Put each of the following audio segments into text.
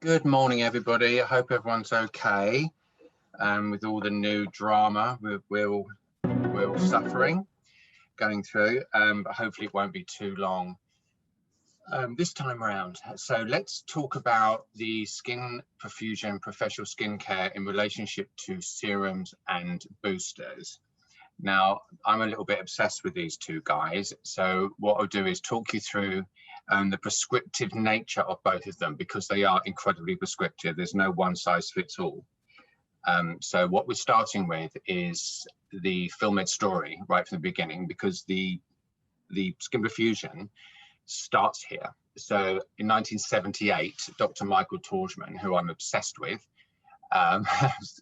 Good morning, everybody. I hope everyone's okay with all the new drama we're all suffering, going through, but hopefully it won't be too long this time around. So let's talk about the Skin Perfusion professional skincare in relationship to serums and boosters. Now, I'm a little bit obsessed with these two guys, so what I'll do is talk you through the prescriptive nature of both of them, because they are incredibly prescriptive. There's no one size fits all. So what we're starting with is the FILLMED story right from the beginning, because the Skin Perfusion starts here. So in 1978, Dr. MICHEL TORDJMAN, who I'm obsessed with,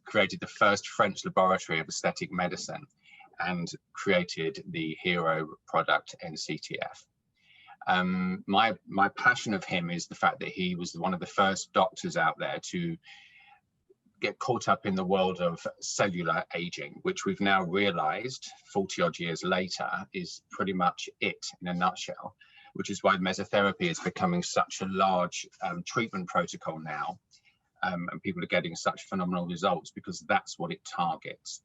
created the first French laboratory of aesthetic medicine and created the hero product NCTF. My passion of him is the fact that he was one of the first doctors out there to get caught up in the world of cellular aging, which we've now realized 40 odd years later is pretty much it in a nutshell, which is why mesotherapy is becoming such a large treatment protocol now. And people are getting such phenomenal results because that's what it targets.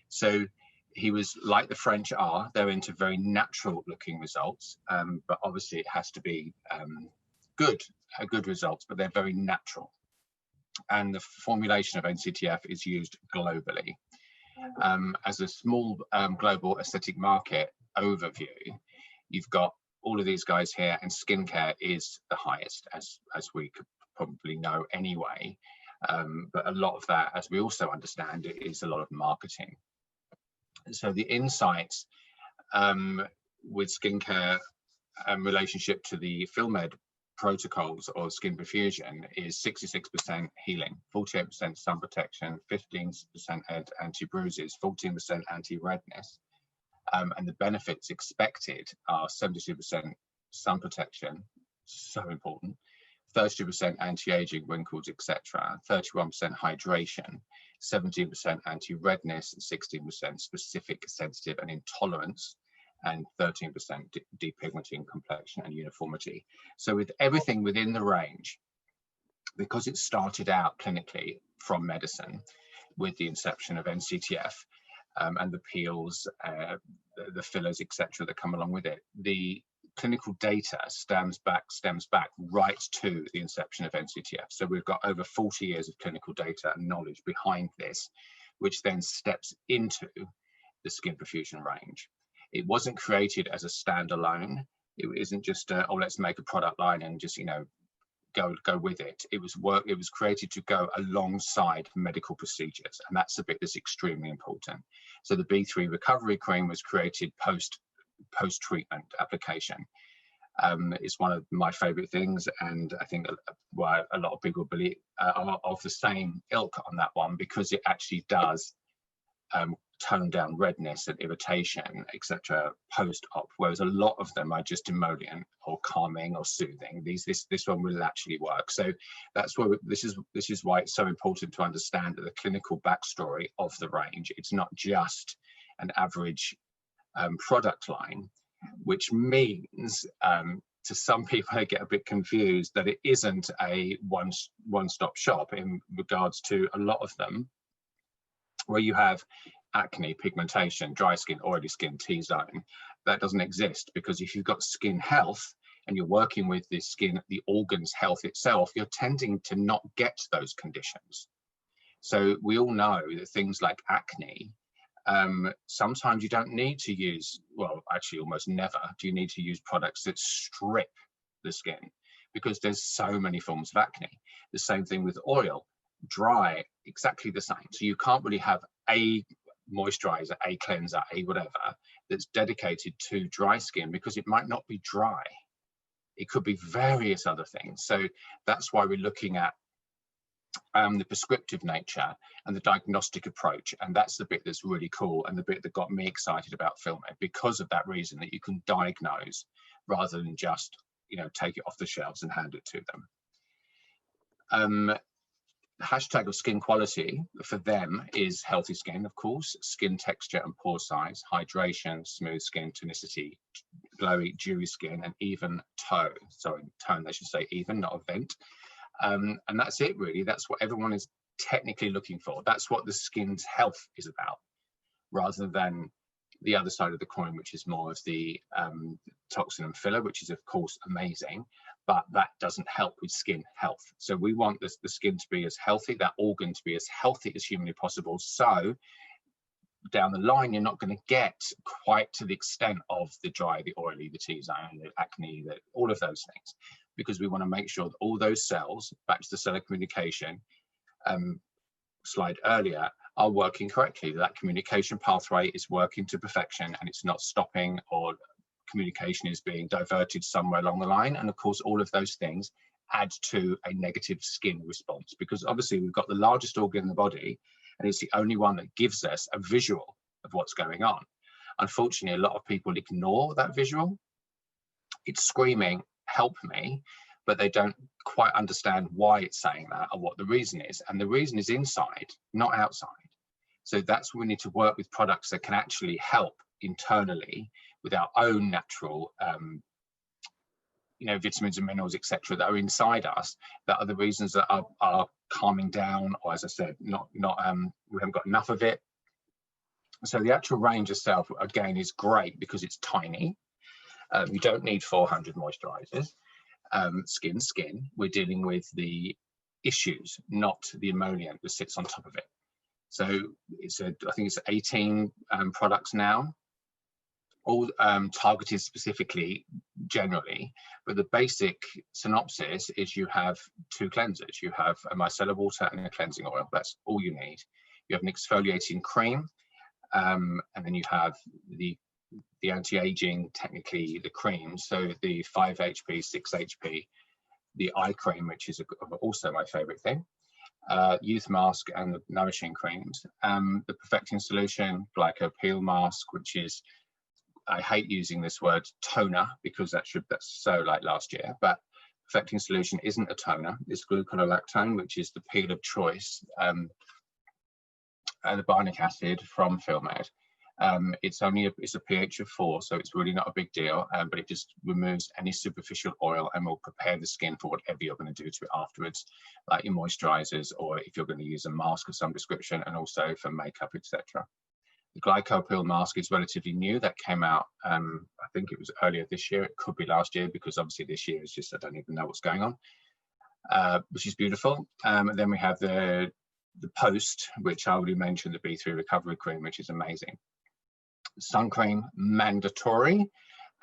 So he was like the French are, they're into very natural looking results, but obviously it has to be good results, but they're very natural. And the formulation of NCTF is used globally. As a small global aesthetic market overview, you've got all of these guys here, and skincare is the highest, as we could probably know anyway. But a lot of that, as we also understand, it is a lot of marketing. So the insights with skincare relationship to the FILLMED protocols or Skin Perfusion is 66% healing, 48% sun protection, 15% anti-bruises, 14% anti-redness. And the benefits expected are 72% sun protection, so important, 32% anti-aging, wrinkles, etc., 31% hydration, 17% anti-redness, 16% specific, sensitive and intolerance, and 13% depigmenting complexion and uniformity. So with everything within the range, because it started out clinically from medicine with the inception of NCTF and the peels, the fillers, etc., that come along with it, the clinical data stems back right to the inception of NCTF. So we've got over 40 years of clinical data and knowledge behind this, which then steps into the Skin Perfusion range. It wasn't created as a standalone. It isn't just oh, let's make a product line and just, you know, go with it. It was created to go alongside medical procedures, and that's the bit that's extremely important. So the B3 recovery cream was created post-treatment application. It's one of my favorite things, and I think why a lot of people believe are of the same ilk on that one, because it actually does tone down redness and irritation, etc., post-op, whereas a lot of them are just emollient or calming or soothing. This one will actually work. So that's why this is why it's so important to understand the clinical backstory of the range. It's not just an average product line, which means to some people they get a bit confused that it isn't a one-stop shop in regards to a lot of them, where you have acne, pigmentation, dry skin, oily skin, T-zone. That doesn't exist, because if you've got skin health and you're working with the skin, the organ's health itself, you're tending to not get those conditions. So we all know that things like acne, sometimes you don't need to use, well, actually almost never do you need to use products that strip the skin, because there's so many forms of acne. The same thing with oil, dry, exactly the same. So you can't really have a moisturizer, a cleanser, a whatever that's dedicated to dry skin, because it might not be dry. It could be various other things. So that's why we're looking at the prescriptive nature and the diagnostic approach, and that's the bit that's really cool, and the bit that got me excited about FILLMED, because of that reason, that you can diagnose rather than just, you know, take it off the shelves and hand it to them. Hashtag of skin quality for them is healthy skin, of course, skin texture and pore size, hydration, smooth skin, tonicity, glowy, dewy skin, and even tone. Sorry, tone, they should say even, not a vent. And that's it really. That's what everyone is technically looking for. That's what the skin's health is about, rather than the other side of the coin, which is more of the toxin and filler, which is of course amazing, but that doesn't help with skin health. So we want the skin to be as healthy, that organ to be as healthy as humanly possible. So down the line, you're not going to get quite to the extent of the dry, the oily, the T-zone, the acne, all of those things, because we want to make sure that all those cells, back to the cellular communication slide earlier, are working correctly. That communication pathway is working to perfection, and it's not stopping, or communication is being diverted somewhere along the line. And of course, all of those things add to a negative skin response, because obviously we've got the largest organ in the body, and it's the only one that gives us a visual of what's going on. Unfortunately, a lot of people ignore that visual. It's screaming, "Help me," but they don't quite understand why it's saying that or what the reason is. And the reason is inside, not outside. So that's when we need to work with products that can actually help internally with our own natural vitamins and minerals, etc., that are inside us, that are the reasons that are calming down, or as I said, we haven't got enough of it. So the actual range itself, again, is great because it's tiny. You don't need 400 moisturizers. Skin. We're dealing with the issues, not the emollient that sits on top of it. So I think it's 18 products now, all targeted specifically, generally, but the basic synopsis is you have 2 cleansers. You have a micellar water and a cleansing oil. That's all you need. You have an exfoliating cream, and then you have the anti-aging, technically the cream, so the 5 HP, 6 HP, the eye cream, which is also my favorite thing, youth mask, and the nourishing creams, the perfecting solution, glyco peel mask, which is, I hate using this word toner because that's so like last year, but perfecting solution isn't a toner. It's gluconolactone, which is the peel of choice, and the bionic acid from FILLMED. It's a pH of 4, so it's really not a big deal, but it just removes any superficial oil and will prepare the skin for whatever you're going to do to it afterwards, like your moisturizers, or if you're going to use a mask of some description, and also for makeup, etc. The glycopil mask is relatively new. That came out, I think it was earlier this year. It could be last year, because obviously this year is just, I don't even know what's going on, which is beautiful. And then we have the post, which I already mentioned, the B3 recovery cream, which is amazing. Sun cream, mandatory,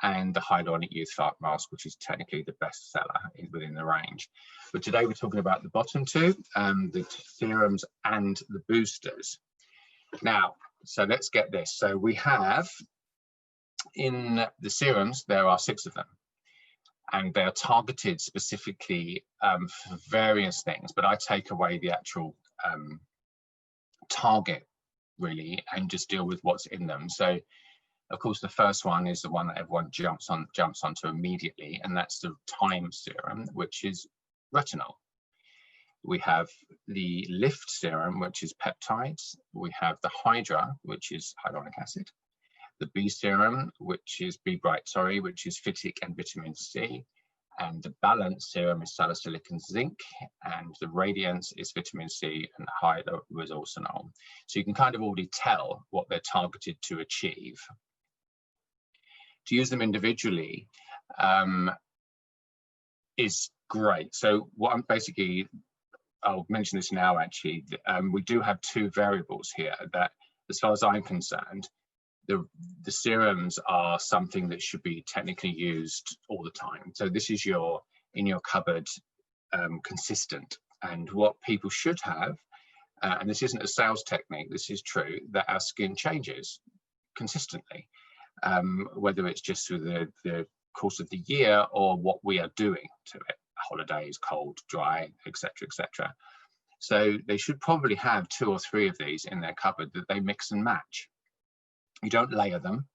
and the hyaluronic youth fart mask, which is technically the best seller within the range. But today we're talking about the bottom 2, the serums and the boosters. Now, so let's get this. So we have, in the serums, there are 6 of them, and they're targeted specifically for various things, but I take away the actual target really and just deal with what's in them. So of course the first one is the one that everyone jumps onto immediately, and that's the time serum, which is retinol. We have the lift serum, which is peptides. We have the HYDRA, which is hyaluronic acid. The B serum, which is which is PHYTIC and vitamin C. And the balance serum is salicylic and zinc. And the radiance is vitamin C and HYALURONIC. So you can kind of already tell what they're targeted to achieve. To use them individually is great. So what I'm basically, I'll mention this now actually, we do have 2 variables here that, as far as I'm concerned, the serums are something that should be technically used all the time. So this is in your cupboard, consistent. And what people should have, and this isn't a sales technique, this is true, that our skin changes consistently, whether it's just through the course of the year or what we are doing to it, holidays, cold, dry, etc., etc. So they should probably have 2 or 3 of these in their cupboard that they mix and match. You don't layer them,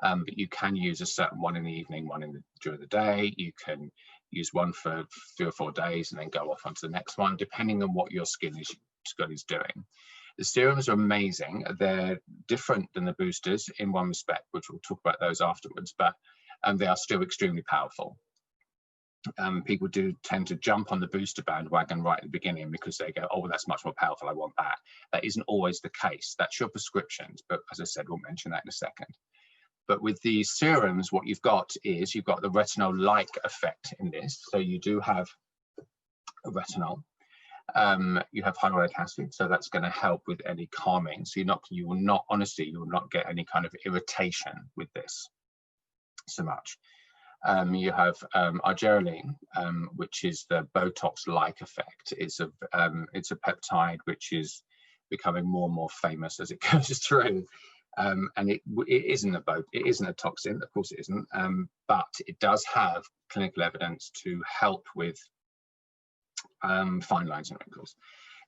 but you can use a certain one in the evening, one during the day. You can use one for 3 or 4 days and then go off onto the next one, depending on what your skin is doing. The serums are amazing. They're different than the boosters in one respect, which we'll talk about those afterwards, but they are still extremely powerful. people do tend to jump on the booster bandwagon right at the beginning because they go, oh, well, that's much more powerful, I want that. That isn't always the case. That's your prescriptions, but as I said, we'll mention that in a second. But with these serums, what you've got is you've got the retinol-like effect in this. So you do have a retinol. You have hyaluronic acid, so that's going to help with any calming. So you will not get any kind of irritation with this so much. You have argireline, which is the Botox-like effect. It's a peptide which is becoming more and more famous as it goes through. And it isn't a toxin, of course it isn't, but it does have clinical evidence to help with fine lines and wrinkles.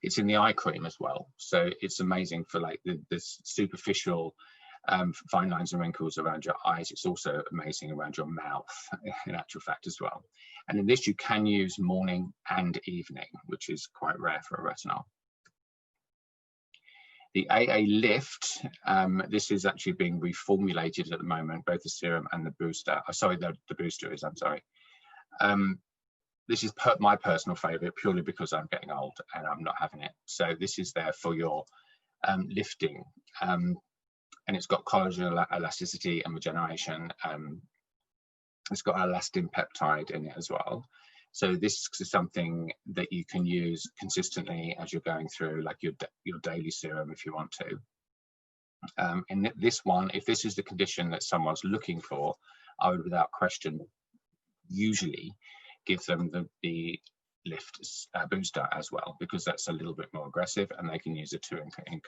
It's in the eye cream as well, so it's amazing for like the superficial fine lines and wrinkles around your eyes. It's also amazing around your mouth, in actual fact, as well. And in this, you can use morning and evening, which is quite rare for a retinol. The AA Lift, this is actually being reformulated at the moment, both the serum and the booster. Oh, sorry, the booster is, I'm sorry. This is my personal favorite purely because I'm getting old and I'm not having it. So this is there for your lifting. And it's got collagen elasticity and regeneration. It's got elastin peptide in it as well. So this is something that you can use consistently as you're going through like your daily serum if you want to. In this one, if this is the condition that someone's looking for, I would without question usually give them the Lift booster as well, because that's a little bit more aggressive and they can use the two in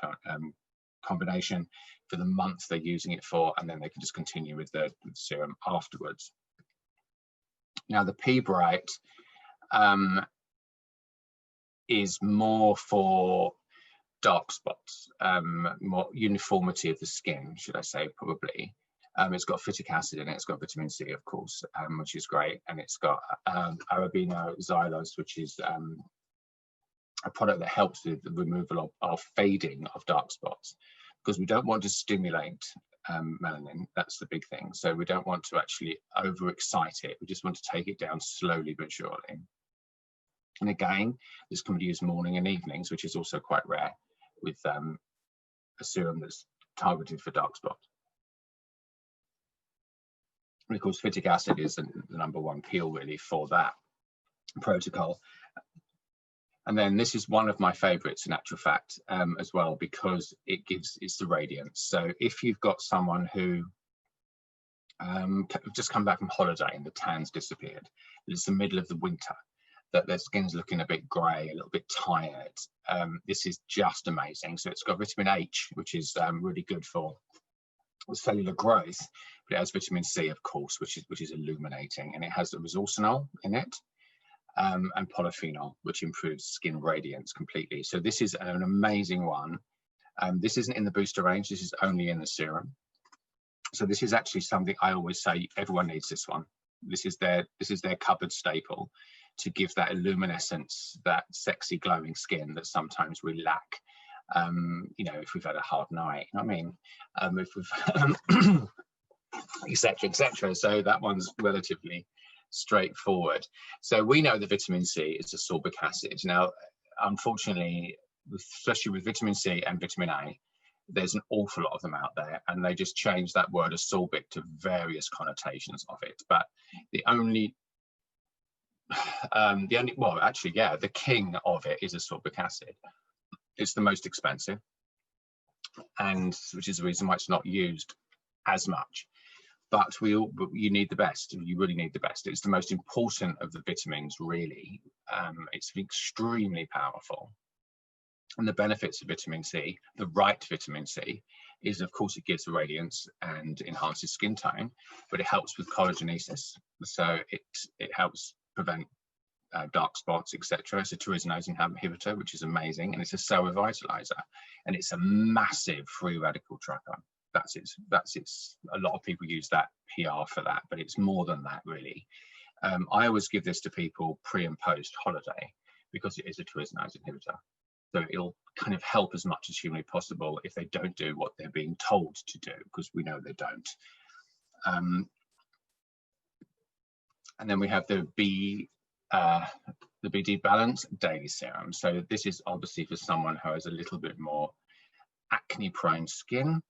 combination for the month they're using it for, and then they can just continue with the serum afterwards. Now the P-Bright is more for dark spots, more uniformity of the skin, should I say, probably. It's got phytic acid in it, it's got vitamin C, of course, which is great, and it's got arabinoxylose, which is a product that helps with the removal of fading of dark spots, because we don't want to stimulate melanin. That's the big thing. So we don't want to actually overexcite it. We just want to take it down slowly but surely. And again, this can be used morning and evenings, which is also quite rare with a serum that's targeted for dark spots. And of course, phytic acid is the #1 peel really for that protocol. And then this is one of my favorites in actual fact as well, because it's the radiance. So if you've got someone who just come back from holiday and the tan's disappeared, it's the middle of the winter, that their skin's looking a bit grey, a little bit tired, this is just amazing. So it's got vitamin H, which is really good for cellular growth, but it has vitamin C, of course, which is illuminating, and it has the resorcinol in it. And polyphenol, which improves skin radiance completely. So this is an amazing one. This isn't in the booster range, this is only in the serum. So this is actually something I always say, everyone needs this one. This is their cupboard staple, to give that illuminescence, that sexy glowing skin that sometimes we lack. You know, if we've had a hard night, you know what I mean? If we've etc, etc. So that one's relatively straightforward. So we know the vitamin C is ascorbic acid. Now, unfortunately, especially with vitamin C and vitamin A, there's an awful lot of them out there, and they just change that word ascorbic to various connotations of it. But the king of it is ascorbic acid. It's the most expensive, and which is the reason why it's not used as much. But you need the best. You really need the best. It's the most important of the vitamins, really. It's extremely powerful. And the benefits of vitamin C, the right vitamin C, is of course it gives radiance and enhances skin tone, but it helps with collagenesis. So it helps prevent dark spots, etc. It's a tyrosinase inhibitor, which is amazing, and it's a cell revitalizer, and it's a massive free radical tracker. That's it. A lot of people use that PR for that, but it's more than that, really. I always give this to people pre and post holiday because it is a tyrosinase inhibitor. So it'll kind of help as much as humanly possible if they don't do what they're being told to do, because we know they don't. And then we have the BD Balance Daily Serum. So this is obviously for someone who has a little bit more acne prone skin.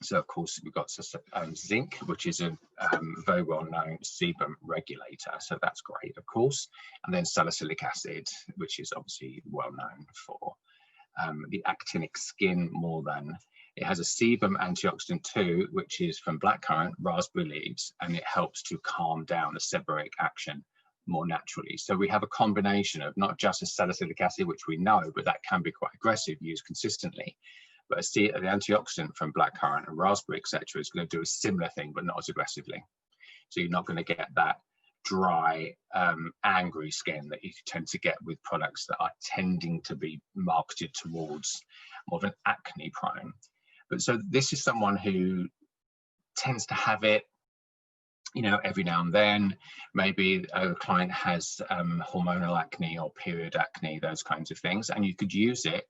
So of course we've got zinc, which is a very well known sebum regulator. So that's great, of course. And then salicylic acid, which is obviously well known for the actinic skin more than. It has a sebum antioxidant too, which is from blackcurrant, raspberry leaves, and it helps to calm down the seborrheic action more naturally. So we have a combination of not just a salicylic acid, which we know, but that can be quite aggressive used consistently. But the antioxidant from blackcurrant and raspberry, etc., is going to do a similar thing, but not as aggressively. So you're not going to get that dry, angry skin that you tend to get with products that are tending to be marketed towards more of an acne prone. But so this is someone who tends to have it, you know, every now and then. Maybe a client has hormonal acne or period acne, those kinds of things, and you could use it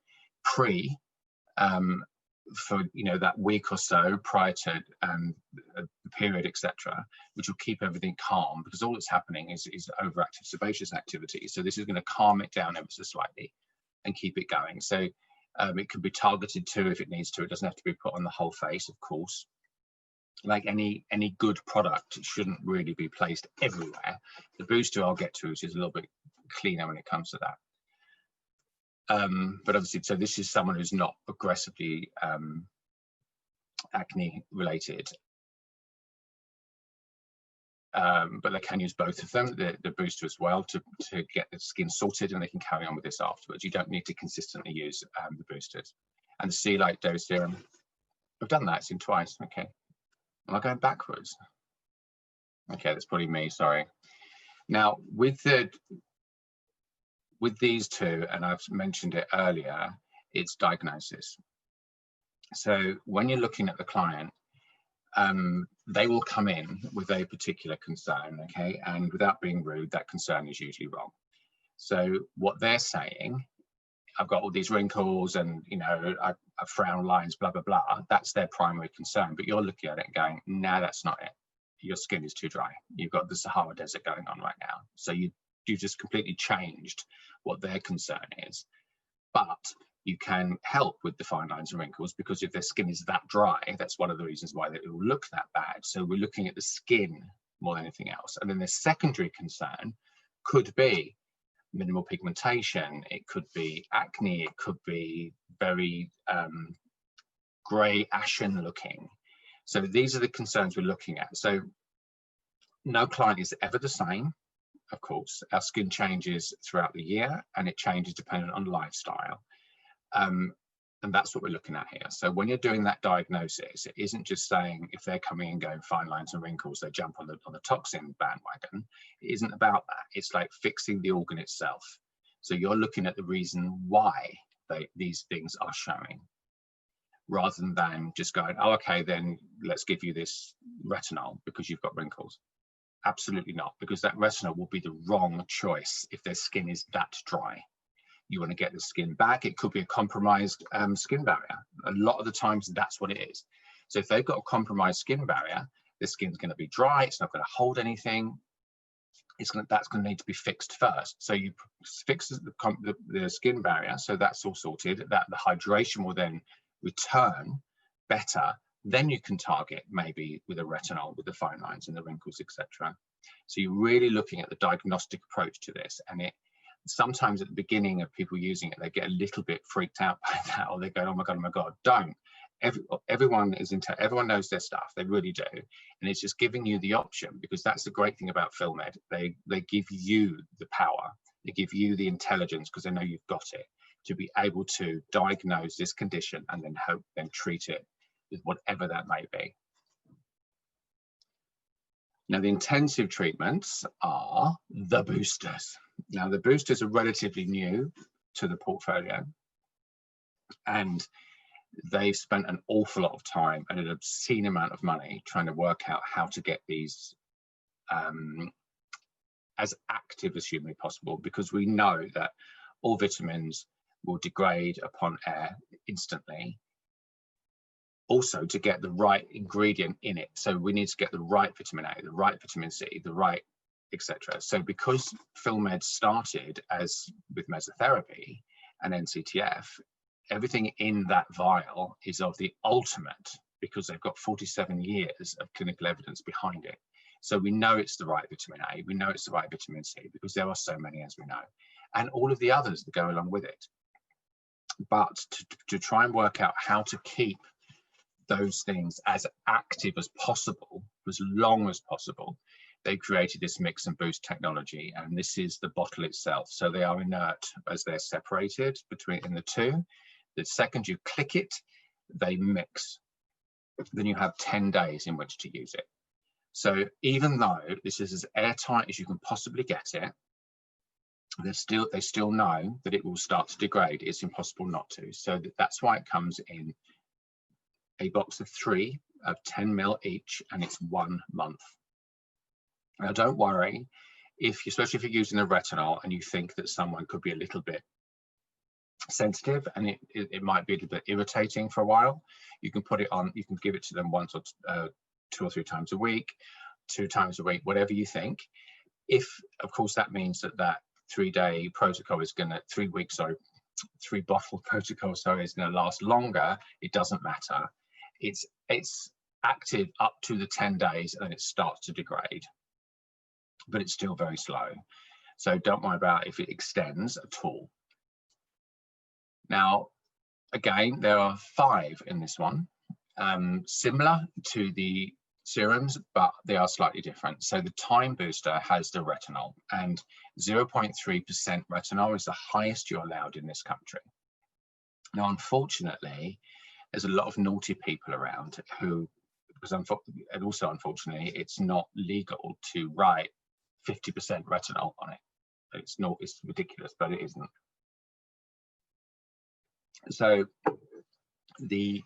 for, you know, that week or so prior to the period, etc., which will keep everything calm, because all that's happening is overactive sebaceous activity. So this is going to calm it down ever so slightly and keep it going. So it can be targeted too if it needs to. It doesn't have to be put on the whole face, of course. Like any good product, it shouldn't really be placed everywhere. The booster I'll get to is a little bit cleaner when it comes to that. But obviously, so this is someone who's not aggressively acne related, but they can use both of them, the booster as well, to get the skin sorted, and they can carry on with this afterwards. You don't need to consistently use the boosters. And the Sea Light Dose Serum, I've done that, it's in twice. Okay, am I going backwards? Okay, that's probably me, sorry. Now with these two, and I've mentioned it earlier, it's diagnosis. So when you're looking at the client, they will come in with a particular concern, okay? And without being rude, that concern is usually wrong. So what they're saying, I've got all these wrinkles and, you know, I frown lines, blah, blah, blah. That's their primary concern. But you're looking at it and going, no, that's not it. Your skin is too dry. You've got the Sahara Desert going on right now. So you just completely changed what their concern is. But you can help with the fine lines and wrinkles, because if their skin is that dry, that's one of the reasons why it will look that bad. So we're looking at the skin more than anything else. And then the secondary concern could be minimal pigmentation, it could be acne, it could be very grey, ashen looking. So these are the concerns we're looking at. So no client is ever the same. Of course, our skin changes throughout the year, and it changes depending on lifestyle. And that's what we're looking at here. So when you're doing that diagnosis, it isn't just saying if they're coming and going fine lines and wrinkles, they jump on the toxin bandwagon. It isn't about that. It's like fixing the organ itself. So you're looking at the reason why these things are showing, rather than just going, oh, okay, then let's give you this retinol because you've got wrinkles. Absolutely not, because that retinol will be the wrong choice if their skin is that dry. You want to get the skin back. It could be a compromised skin barrier. A lot of the times that's what it is. So if they've got a compromised skin barrier, the skin's going to be dry. It's not going to hold anything. That's going to need to be fixed first. So you fix the skin barrier, so that's all sorted. That the hydration will then return better. Then you can target maybe with a retinol, with the fine lines and the wrinkles, etc. So you're really looking at the diagnostic approach to this, and sometimes at the beginning of people using it, they get a little bit freaked out by that, or they go, oh my God, don't. Everyone knows their stuff, they really do. And it's just giving you the option, because that's the great thing about FILLMED. They give you the power, they give you the intelligence, because they know you've got it, to be able to diagnose this condition and then treat it with whatever that may be. Now, the intensive treatments are the boosters. Now, the boosters are relatively new to the portfolio, and they've spent an awful lot of time and an obscene amount of money trying to work out how to get these as active as humanly possible, because we know that all vitamins will degrade upon air instantly. Also, to get the right ingredient in it. So we need to get the right vitamin A, the right vitamin C, the right etc. So because FILLMED started as with mesotherapy and NCTF, everything in that vial is of the ultimate, because they've got 47 years of clinical evidence behind it. So we know it's the right vitamin A, we know it's the right vitamin C, because there are so many, as we know, and all of the others that go along with it. But to try and work out how to keep those things as active as possible, as long as possible, they created this mix and boost technology, and this is the bottle itself. So they are inert as they're separated in the two. The second you click it, they mix. Then you have 10 days in which to use it. So even though this is as airtight as you can possibly get it, they still know that it will start to degrade. It's impossible not to. So that's why it comes in a box of 3 of 10 ml each, and it's 1 month. Now don't worry, especially if you're using a retinol and you think that someone could be a little bit sensitive and it might be a little bit irritating for a while, you can put it on, you can give it to them once or 2 or 3 times a week, 2 times a week, whatever you think. If of course that means that 3-day protocol is going to 3 bottle protocol, sorry, is going to last longer, it doesn't matter. It's active up to the 10 days and then it starts to degrade, but it's still very slow. So don't worry about if it extends at all. Now, again, there are 5 in this one, similar to the serums, but they are slightly different. So the time booster has the retinol, and 0.3% retinol is the highest you're allowed in this country. Now, unfortunately, there's a lot of naughty people around who, and also unfortunately, it's not legal to write 50% retinol on it. It's ridiculous, but it isn't. So the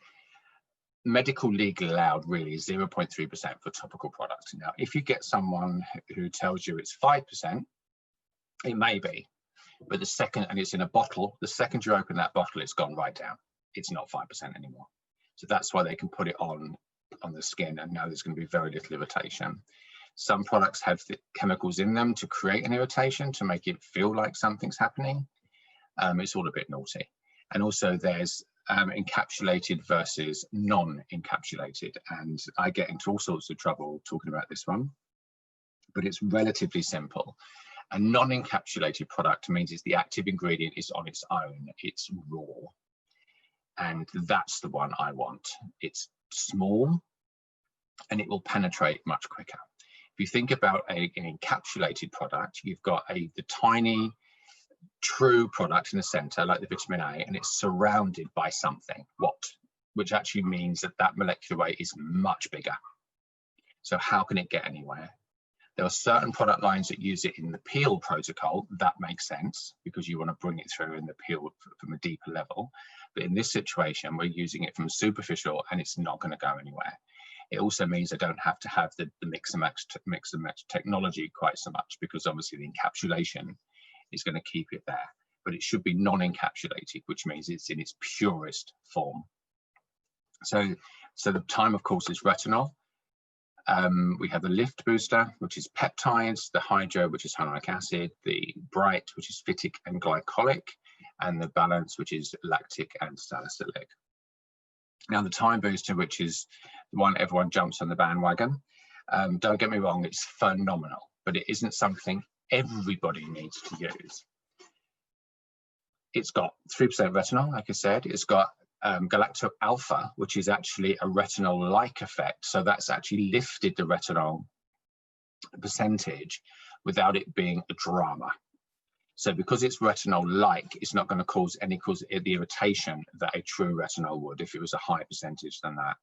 medical legal allowed really is 0.3% for topical products. Now, if you get someone who tells you it's 5%, it may be, but the second, and it's in a bottle, the second you open that bottle, it's gone right down. It's not 5% anymore. So that's why they can put it on the skin and know there's going to be very little irritation. Some products have the chemicals in them to create an irritation, to make it feel like something's happening. It's all a bit naughty. And also there's encapsulated versus non-encapsulated, and I get into all sorts of trouble talking about this one, but it's relatively simple. A non-encapsulated product means the active ingredient is on its own, it's raw, and that's the one I want. It's small and it will penetrate much quicker. If you think about an encapsulated product, you've got the tiny true product in the center, like the vitamin A, and it's surrounded by something, which actually means that molecular weight is much bigger. So how can it get anywhere? There are certain product lines that use it in the peel protocol. That makes sense because you want to bring it through in the peel from a deeper level. But in this situation, we're using it from superficial and it's not going to go anywhere. It also means I don't have to have the mix and match technology quite so much, because obviously the encapsulation is going to keep it there. But it should be non-encapsulated, which means it's in its purest form. So the time, of course, is retinol. We have the lift booster, which is peptides, the HYDRA, which is hyaluronic acid, the bright, which is phytic and glycolic, and the balance, which is lactic and salicylic. Now the time booster, which is the one everyone jumps on the bandwagon, don't get me wrong, it's phenomenal, but it isn't something everybody needs to use. It's got 3% retinol, like I said. It's got galacto alpha, which is actually a retinol-like effect. So that's actually lifted the retinol percentage without it being a drama. So because it's retinol-like, it's not going to cause the irritation that a true retinol would if it was a higher percentage than that.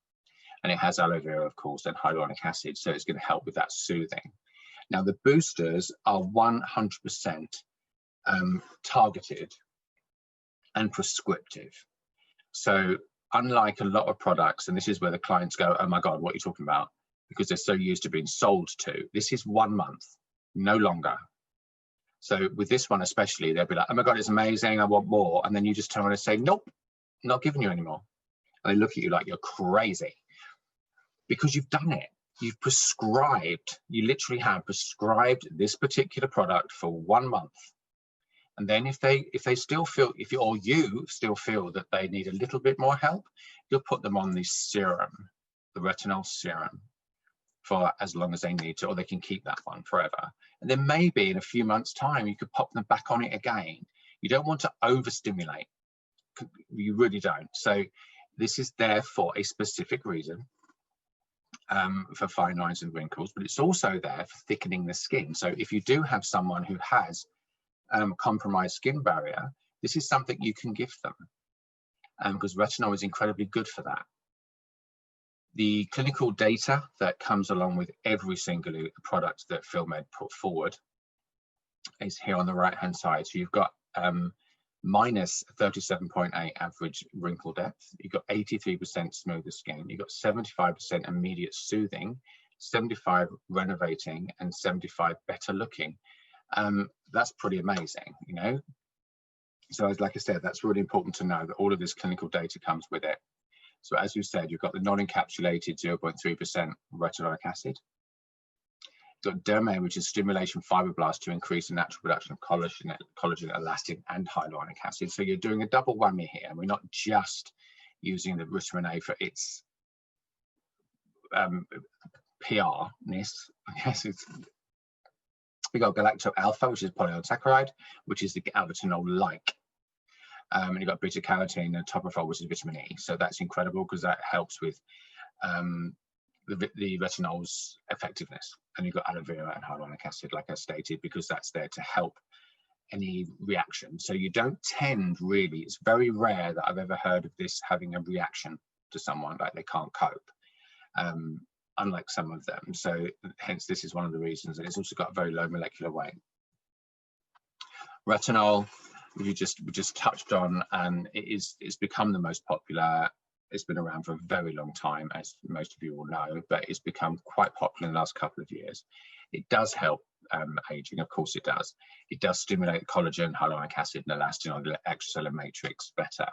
And it has aloe vera, of course, and hyaluronic acid, so it's going to help with that soothing. Now the boosters are 100% targeted and prescriptive. So unlike a lot of products, and this is where the clients go, oh my God, what are you talking about? Because they're so used to being sold to. This is 1 month, no longer. So with this one especially, they'll be like, oh my God, it's amazing, I want more. And then you just turn around and say, nope, not giving you any more. And they look at you like you're crazy because you've done it. you've prescribed, you literally have prescribed this particular product for 1 month. And then if they still feel, you still feel that they need a little bit more help, you'll put them on the serum, the retinol serum, for as long as they need to, or they can keep that one forever. And then maybe in a few months' time, you could pop them back on it again. You don't want to overstimulate. You really don't. So this is there for a specific reason, for fine lines and wrinkles, but it's also there for thickening the skin. So if you do have someone who has compromised skin barrier, this is something you can give them, because retinol is incredibly good for that. The clinical data that comes along with every single product that FILLMED put forward is here on the right hand side. So you've got minus 37.8 average wrinkle depth, you've got 83% smoother skin, you've got 75% immediate soothing, 75 renovating, and 75 better looking. That's pretty amazing, you know. So like I said, that's really important to know that all of this clinical data comes with it. So as you said, you've got the non-encapsulated 0.3% retinolic acid. You've got derma, which is stimulation fibroblasts to increase the natural production of collagen, elastin, and hyaluronic acid. So you're doing a double whammy here. We're not just using the vitamin A for its PR-ness, I guess. We've got galacto alpha, which is polyunsaccharide, which is the albuterol-like. And you've got beta carotene and topofol, which is vitamin E. So that's incredible because that helps with the retinol's effectiveness. And you've got aloe vera and hyaluronic acid, like I stated, because that's there to help any reaction. So you don't tend really, it's very rare that I've ever heard of this having a reaction to someone, like they can't cope, unlike some of them. So hence this is one of the reasons. And it's also got a very low molecular weight. Retinol, we just touched on, and it's become the most popular. It's been around for a very long time, as most of you will know, but it's become quite popular in the last couple of years. It does help aging, of course it does. It does stimulate collagen, hyaluronic acid, and elastin on the extracellular matrix better.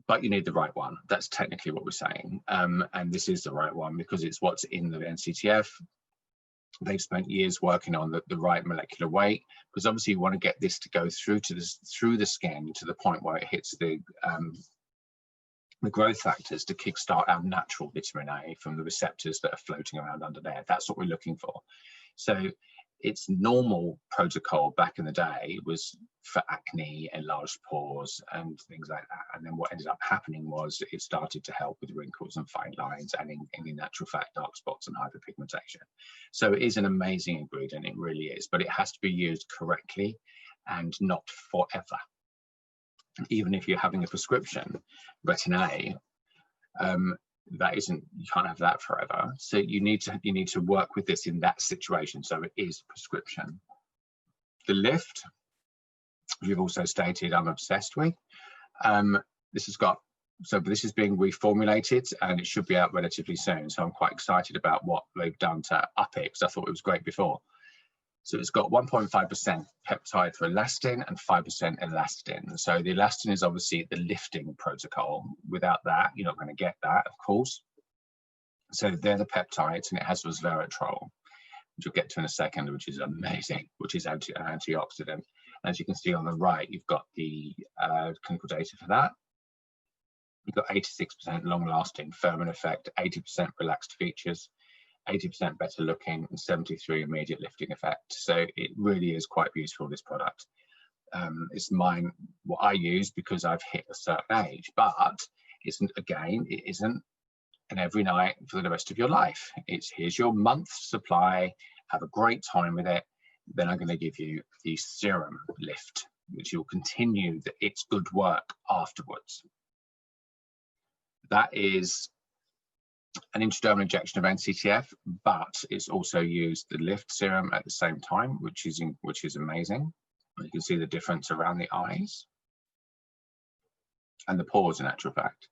But you need the right one. That's technically what we're saying. And this is the right one because it's what's in the NCTF. They've spent years working on the right molecular weight, because obviously you want to get this to go through the skin to the point where it hits the growth factors to kickstart our natural vitamin A from the receptors that are floating around under there. That's what we're looking for. So its normal protocol back in the day was for acne, enlarged pores, and things like that. And then what ended up happening was it started to help with wrinkles and fine lines, and in natural fact, dark spots and hyperpigmentation. So it is an amazing ingredient, it really is, but it has to be used correctly and not forever. Even if you're having a prescription, retin A, that isn't, you can't have that forever. So you need to work with this in that situation. So it is prescription. The lift, you've also stated I'm obsessed with. This has got, so this is being reformulated and it should be out relatively soon. So I'm quite excited about what they've done to up it, because I thought it was great before. So it's got 1.5% peptide for elastin and 5% elastin. So the elastin is obviously the lifting protocol. Without that, you're not going to get that, of course. So they're the peptides, and it has resveratrol, which we'll get to in a second, which is amazing, which is an antioxidant. As you can see on the right, you've got the clinical data for that. You've got 86% long-lasting firming effect, 80% relaxed features, 80% better looking, and 73 immediate lifting effect. So it really is quite beautiful, this product. It's what I use because I've hit a certain age, but it isn't an every night for the rest of your life. It's here's your month's supply, have a great time with it. Then I'm going to give you the serum lift, which will continue its good work afterwards. That is an intradermal injection of NCTF, but it's also used the lift serum at the same time, which is amazing. You can see the difference around the eyes and the pores, in actual fact.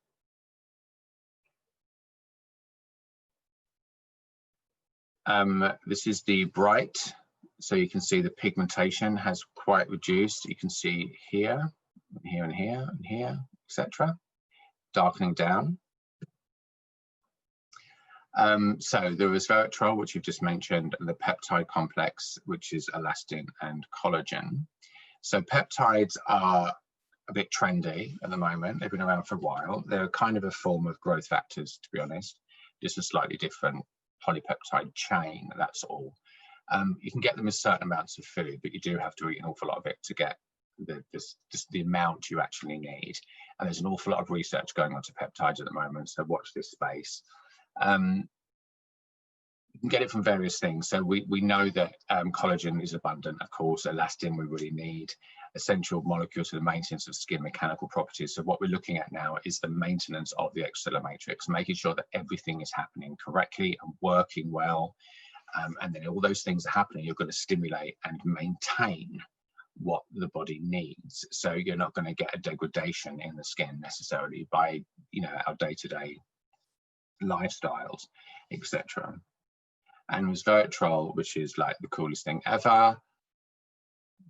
This is the bright, so you can see the pigmentation has quite reduced. You can see here, and here, and here, and here, etc. Darkening down. So the resveratrol, which you've just mentioned, and the peptide complex, which is elastin and collagen. So peptides are a bit trendy at the moment. They've been around for a while. They're kind of a form of growth factors, to be honest, just a slightly different polypeptide chain, that's all. You can get them in certain amounts of food, but you do have to eat an awful lot of it to get the amount you actually need. And there's an awful lot of research going on to peptides at the moment, so watch this space. You can get it from various things. So we know that collagen is abundant, of course. Elastin we really need, essential molecule to the maintenance of skin mechanical properties. So what we're looking at now is the maintenance of the extracellular matrix, making sure that everything is happening correctly and working well. And then all those things are happening, you're going to stimulate and maintain what the body needs. So you're not going to get a degradation in the skin necessarily by, you know, our day-to-day lifestyles, etc. And resveratrol, which is like the coolest thing ever,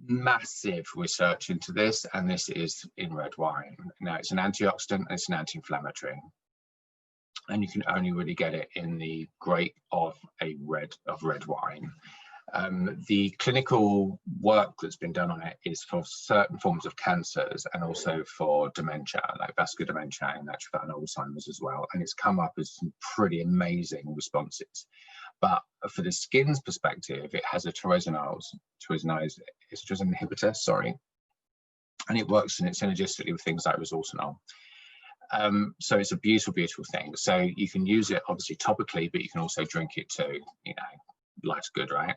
massive research into this, and this is in red wine. Now it's an antioxidant, it's an anti-inflammatory, and you can only really get it in the grape of red wine. The clinical work that's been done on it is for certain forms of cancers and also for dementia, like vascular dementia and actually and Alzheimer's as well. And it's come up as some pretty amazing responses. But for the skin's perspective, it has a tyrosine inhibitor, sorry, and it works and it's synergistically with things like resorcinol. So it's a beautiful, beautiful thing. So you can use it obviously topically, but you can also drink it too. You know, life's good, right?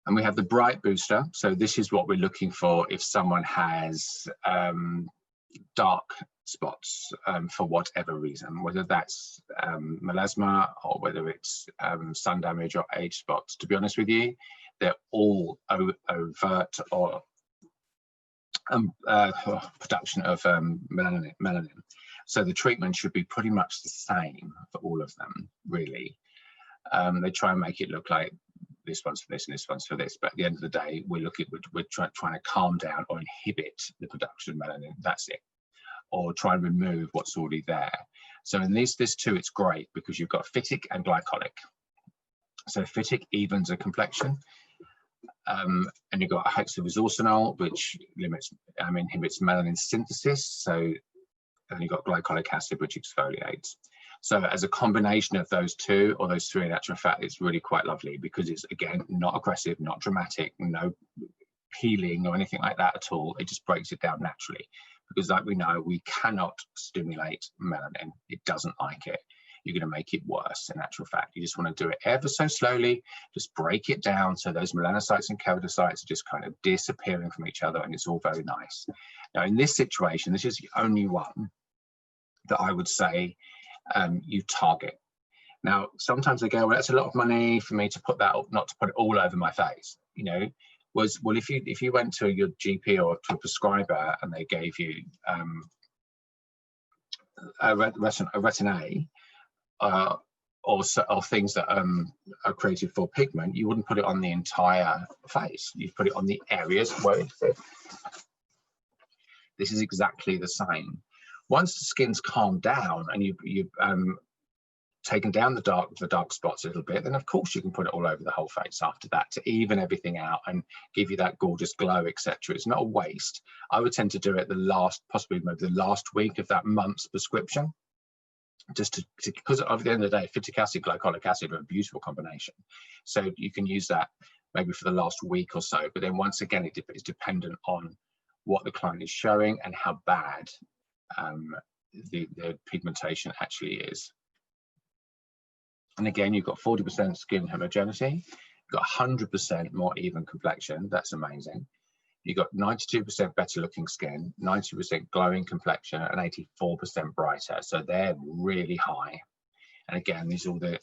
And we have the bright booster. So this is what we're looking for if someone has dark spots for whatever reason, whether that's melasma or whether it's sun damage or age spots. To be honest with you, they're all overt or production of melanin. So the treatment should be pretty much the same for all of them, really. They try and make it look like this one's for this and this one's for this, but at the end of the day, we're trying to calm down or inhibit the production of melanin. That's it. Or try and remove what's already there. So in this two, it's great because you've got phytic and glycolic. So phytic evens a complexion, and you've got resorcinol, which inhibits melanin synthesis. So and you've got glycolic acid, which exfoliates. So as a combination of those two or those three, in actual fact, it's really quite lovely because it's, again, not aggressive, not dramatic, no peeling or anything like that at all. It just breaks it down naturally. Because like we know, we cannot stimulate melanin. It doesn't like it. You're going to make it worse, in actual fact. You just want to do it ever so slowly, just break it down so those melanocytes and keratinocytes are just kind of disappearing from each other, and it's all very nice. Now, in this situation, this is the only one that I would say you target. Now, sometimes they go, well, that's a lot of money for me to put that, not to put it all over my face, you know. Well, if you went to your GP or to a prescriber and they gave you a retin-A or things that are created for pigment, you wouldn't put it on the entire face. You'd put it on the areas where it fits. This is exactly the same. Once the skin's calmed down and you've taken down the dark spots a little bit, then of course you can put it all over the whole face after that to even everything out and give you that gorgeous glow, etc. It's not a waste. I would tend to do it possibly maybe the last week of that month's prescription, just because at the end of the day, phytic acid, glycolic acid are a beautiful combination. So you can use that maybe for the last week or so, but then once again, it is dependent on what the client is showing and how bad the pigmentation actually is. And again, you've got 40% skin homogeneity, you've got 100% more even complexion. That's amazing. You've got 92% better looking skin, 90% glowing complexion, and 84% brighter. So they're really high. And again, these are all the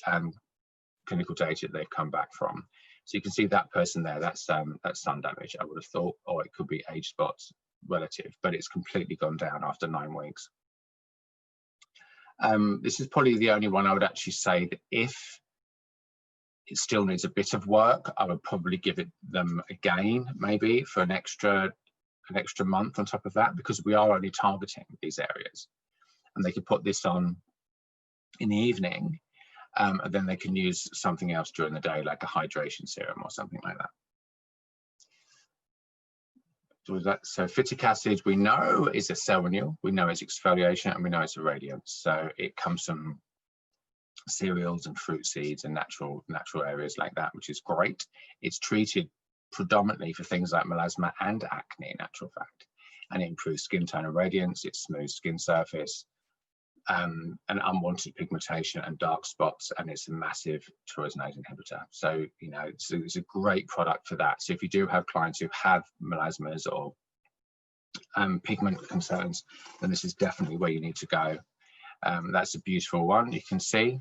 clinical data that they've come back from. So you can see that person there, that's sun damage, I would have thought, or it could be age spots relative, but it's completely gone down after 9 weeks. This is probably the only one I would actually say that if it still needs a bit of work, I would probably give it them again, maybe for an extra month on top of that, because we are only targeting these areas. And they could put this on in the evening And then they can use something else during the day, like a hydration serum or something like that. So phytic acid, we know is a cell renewal, we know it's exfoliation, and we know it's a radiance. So it comes from cereals and fruit seeds and natural areas like that, which is great. It's treated predominantly for things like melasma and acne, in actual fact, and it improves skin tone and radiance. It smooths skin surface, and unwanted pigmentation and dark spots, and it's a massive tyrosinase inhibitor. So you know, it's a great product for that. So if you do have clients who have melasmas or pigment concerns, then this is definitely where you need to go. That's a beautiful one. You can see,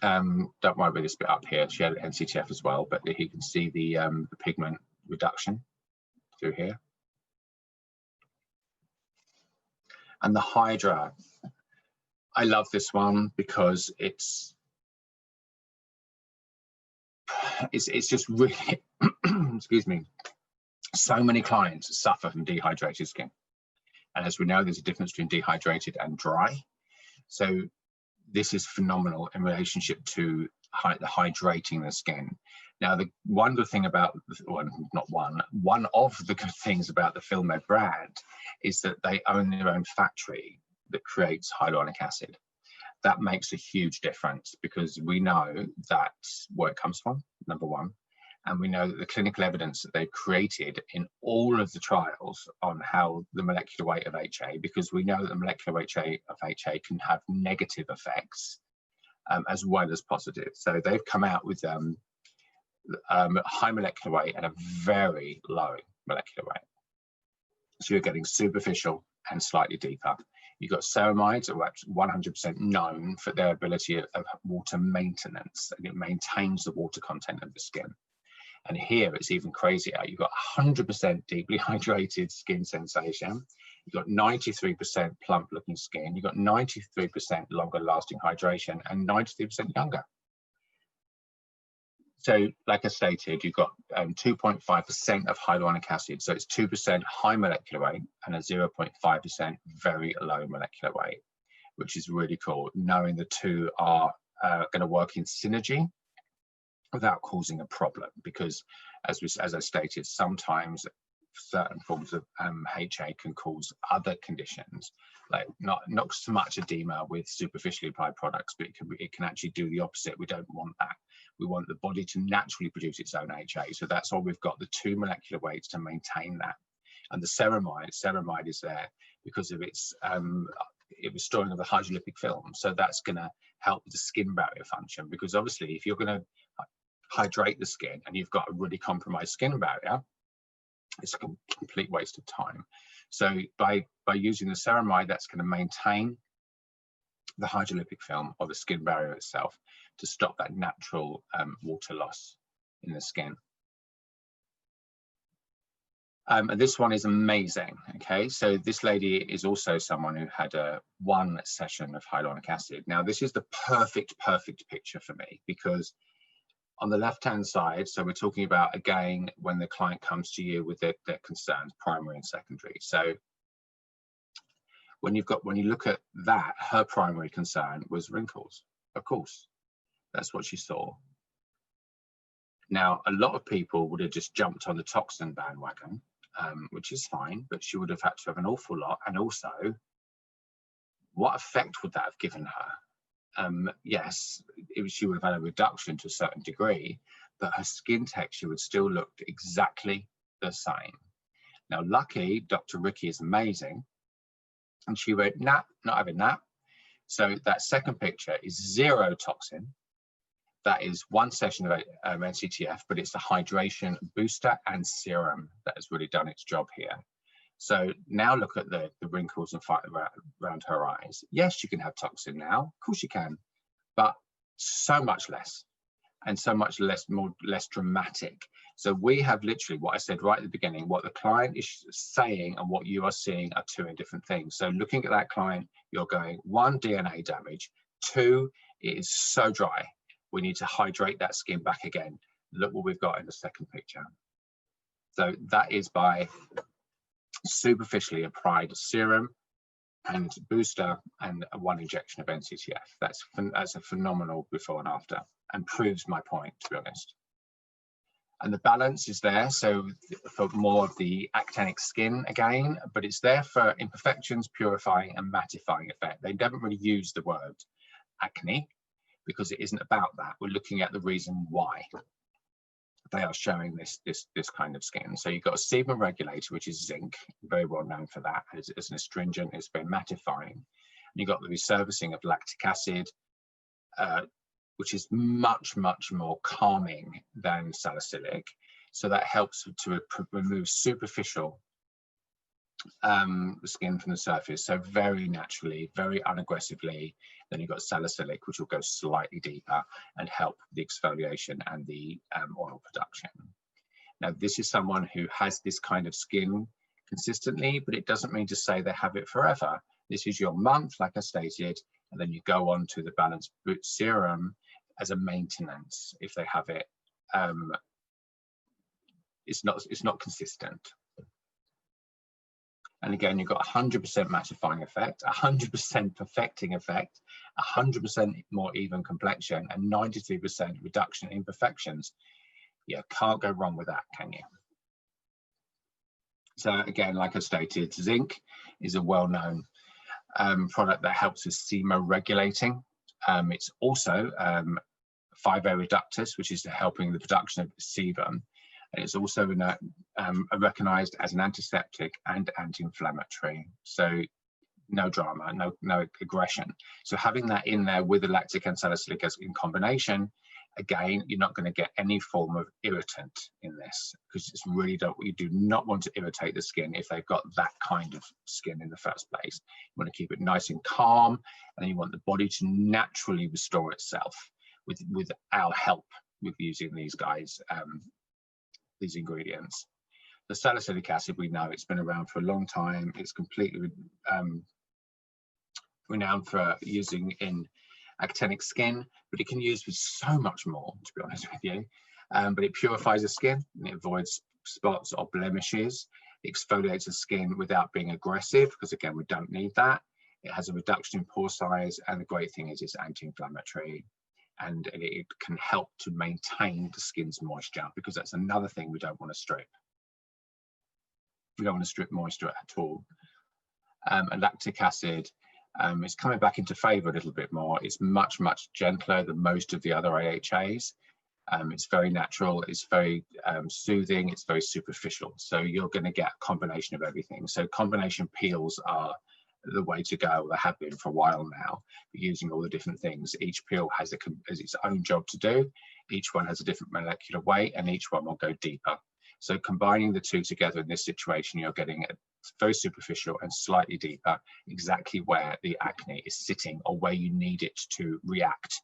don't worry about this bit up here, she had NCTF as well, but you can see the pigment reduction through here. And the HYDRA, I love this one because it's just really, excuse me, so many clients suffer from dehydrated skin. And as we know, there's a difference between dehydrated and dry. So this is phenomenal in relationship to hydrating the skin. Now, the one good thing about, well, not one of the good things about the FILLMED brand is that they own their own factory that creates hyaluronic acid. That makes a huge difference because we know that's where it comes from, number one. And we know that the clinical evidence that they've created in all of the trials on how the molecular weight of HA, because we know that the molecular weight of HA can have negative effects as well as positive. So they've come out with high molecular weight and a very low molecular weight. So you're getting superficial and slightly deeper. You've got ceramides that are 100% known for their ability of water maintenance, and it maintains the water content of the skin. And here it's even crazier. You've got 100% deeply hydrated skin sensation. You've got 93% plump looking skin. You've got 93% longer lasting hydration and 93% younger. So like I stated, you've got 2.5% of hyaluronic acid. So it's 2% high molecular weight and a 0.5% very low molecular weight, which is really cool, knowing the two are going to work in synergy without causing a problem, because as I stated, sometimes certain forms of HA can cause other conditions, like not so much edema with superficially applied products, but it can actually do the opposite. We don't want that. We want the body to naturally produce its own HA. So that's why we've got the two molecular weights to maintain that. And the ceramide is there because of its restoring of the hydrolytic film. So that's going to help the skin barrier function, because obviously if you're going to hydrate the skin and you've got a really compromised skin barrier, it's a complete waste of time. So by using the ceramide, that's going to maintain the hydrolytic film or the skin barrier itself to stop that natural water loss in the skin. And this one is amazing. Okay, so this lady is also someone who had one session of hyaluronic acid. Now this is the perfect picture for me, because on the left-hand side, so we're talking about, again, when the client comes to you with their concerns, primary and secondary. So when you look at that, her primary concern was wrinkles. Of course, that's what she saw. Now, a lot of people would have just jumped on the toxin bandwagon, which is fine, but she would have had to have an awful lot. And also, what effect would that have given her? Yes, she would have had a reduction to a certain degree, but her skin texture would still look exactly the same. Now, lucky, Dr. Ricky is amazing, and she went, nah, not having that. So that second picture is 0 toxin. That is one session of NCTF, but it's a hydration booster and serum that has really done its job here. So now look at the wrinkles and fight around her eyes. Yes, you can have toxin now, of course you can, but so much less, and so much less dramatic. So we have literally what I said right at the beginning, what the client is saying and what you are seeing are two different things. So looking at that client, you're going, 1, DNA damage, 2, it is so dry. We need to hydrate that skin back again. Look what we've got in the second picture. So that is by superficially applied serum and booster and 1 injection of NCTF. That's a phenomenal before and after, and proves my point, to be honest. And the balance is there, so for more of the actinic skin again, but it's there for imperfections, purifying and mattifying effect. They don't really use the word acne because it isn't about that. We're looking at the reason why they are showing this kind of skin. So you've got a sebum regulator, which is zinc, very well known for that as an astringent. It's very mattifying. And you've got the resurfacing of lactic acid, which is much more calming than salicylic. So that helps to remove superficial skin from the surface, so very naturally, very unaggressively. Then you've got salicylic, which will go slightly deeper and help the exfoliation and the oil production. Now, this is someone who has this kind of skin consistently, but it doesn't mean to say they have it forever. This is your month, like I stated, and then you go on to the Balanced Serum as a maintenance if they have it. It's not consistent. And again, you've got 100% mattifying effect, 100% perfecting effect, 100% more even complexion, and 93% reduction in imperfections. Yeah, can't go wrong with that, can you? So again, like I stated, zinc is a well-known product that helps with semoregulating. It's also 5A reductase, which is helping the production of sebum. And it's also recognized as an antiseptic and anti-inflammatory. So no drama, no aggression. So having that in there with the lactic and salicylic acid in combination, again, you're not going to get any form of irritant in this, because it's really you do not want to irritate the skin if they've got that kind of skin in the first place. You want to keep it nice and calm, and then you want the body to naturally restore itself with our help with using these guys. These ingredients. The salicylic acid, we know it's been around for a long time. It's completely renowned for using in actinic skin, but it can be used with so much more, to be honest with you. But it purifies the skin and it avoids spots or blemishes. It exfoliates the skin without being aggressive, because again, we don't need that. It has a reduction in pore size, and the great thing is it's anti-inflammatory. And it can help to maintain the skin's moisture, because that's another thing we don't want to strip. We don't want to strip moisture at all. And lactic acid is coming back into favor a little bit more. It's much gentler than most of the other AHAs. It's very natural, it's very soothing, it's very superficial. So you're going to get a combination of everything. So combination peels are the way to go. They have been for a while now, using all the different things. Each peel has its own job to do. Each one has a different molecular weight, and each one will go deeper. So combining the two together in this situation, you're getting a very superficial and slightly deeper, exactly where the acne is sitting or where you need it to react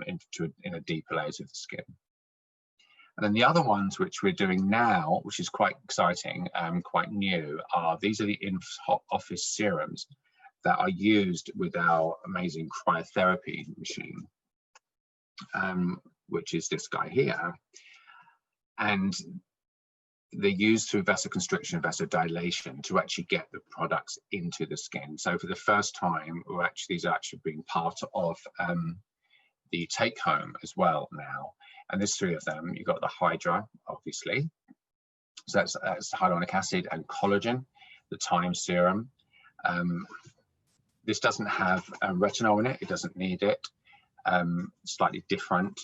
in a deeper layers of the skin. And then the other ones which we're doing now, which is quite exciting, quite new, these are the in-office serums that are used with our amazing cryotherapy machine, which is this guy here. And they're used through vasoconstriction, vasodilation to actually get the products into the skin. So for the first time, these are actually being part of the take-home as well now. And there's 3 of them. You've got the HYDRA, obviously. So that's hyaluronic acid and collagen, the Time Serum. This doesn't have retinol in it. It doesn't need it. Slightly different.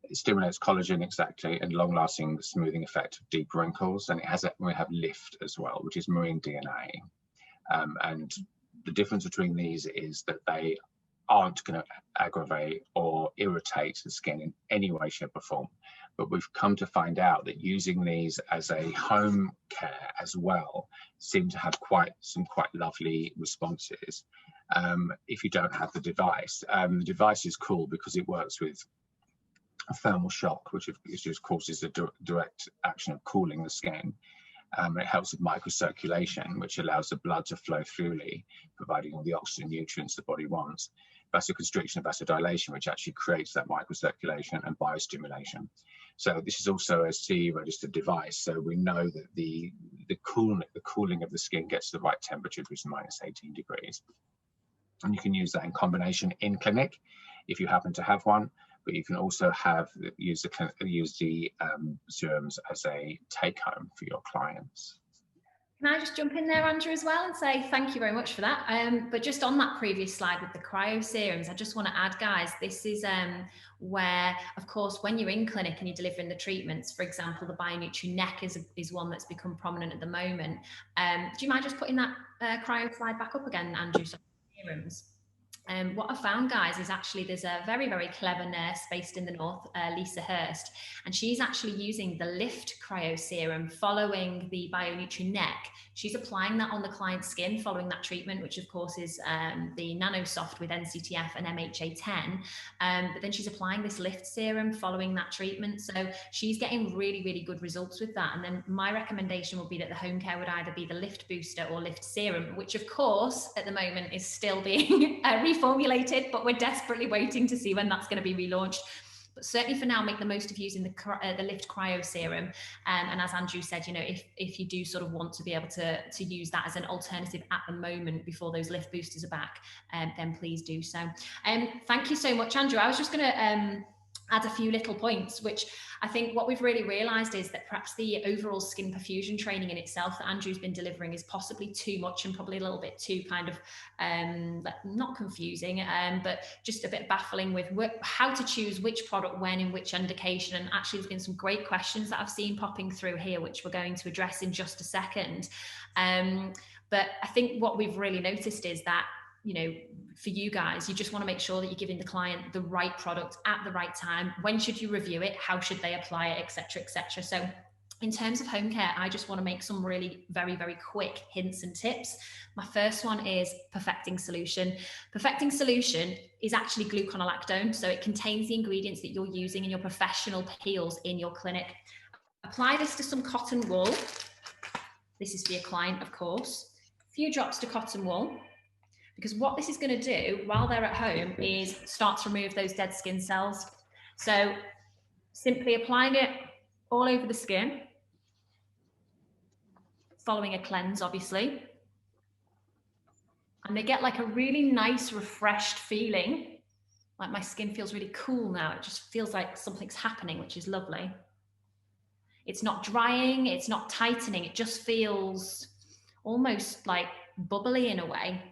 It stimulates collagen, exactly, and long-lasting smoothing effect of deep wrinkles. And we have Lift as well, which is marine DNA. And the difference between these is that they aren't going to aggravate or irritate the skin in any way, shape or form. But we've come to find out that using these as a home care as well seem to have some quite lovely responses if you don't have the device. The device is cool because it works with a thermal shock, which just causes a direct action of cooling the skin. It helps with microcirculation, which allows the blood to flow freely, providing all the oxygen nutrients the body wants. vasoconstriction and vasodilation, which actually creates that microcirculation and biostimulation. So this is also a CE registered device, so we know that the cooling of the skin gets to the right temperature, which is -18 degrees. And you can use that in combination in clinic if you happen to have one, but you can also use the serums as a take-home for your clients. Can I just jump in there, Andrew, as well, and say thank you very much for that. But just on that previous slide with the cryo serums, I just want to add, guys, this is where, of course, when you're in clinic and you're delivering the treatments, for example, the BioNutri neck is one that's become prominent at the moment. Do you mind just putting that cryo slide back up again, Andrew? So serums. What I found, guys, is actually there's a very, very clever nurse based in the north, Lisa Hurst, and she's actually using the Lift Cryo Serum following the BioNutri neck. She's applying that on the client's skin following that treatment, which of course is the NanoSoft with NCTF and MHA10. But then she's applying this Lift Serum following that treatment. So she's getting really, really good results with that. And then my recommendation would be that the home care would either be the Lift Booster or Lift Serum, which of course at the moment is still being reformulated, but we're desperately waiting to see when that's going to be relaunched. But certainly for now, make the most of using the Lift Cryo Serum. And as Andrew said, you know, if you do sort of want to be able to use that as an alternative at the moment before those Lift Boosters are back, then please do so. Thank you so much, Andrew. I was just going to add a few little points, which I think what we've really realised is that perhaps the overall skin perfusion training in itself that Andrew's been delivering is possibly too much and probably a little bit too kind of not confusing, but just a bit baffling with how to choose which product when in which indication. And actually there's been some great questions that I've seen popping through here, which we're going to address in just a second. But I think what we've really noticed is that, you know, for you guys, you just want to make sure that you're giving the client the right product at the right time. When should you review it? How should they apply it, etc., etc. So in terms of home care, I just want to make some really very, very quick hints and tips. My first one is Perfecting Solution. Perfecting Solution is actually gluconolactone, so it contains the ingredients that you're using in your professional peels in your clinic. Apply this to some cotton wool. This is for your client, of course. A few drops to cotton wool. Because what this is going to do while they're at home is start to remove those dead skin cells. So simply applying it all over the skin, following a cleanse, obviously. And they get like a really nice, refreshed feeling. Like my skin feels really cool now. It just feels like something's happening, which is lovely. It's not drying, it's not tightening. It just feels almost like bubbly in a way.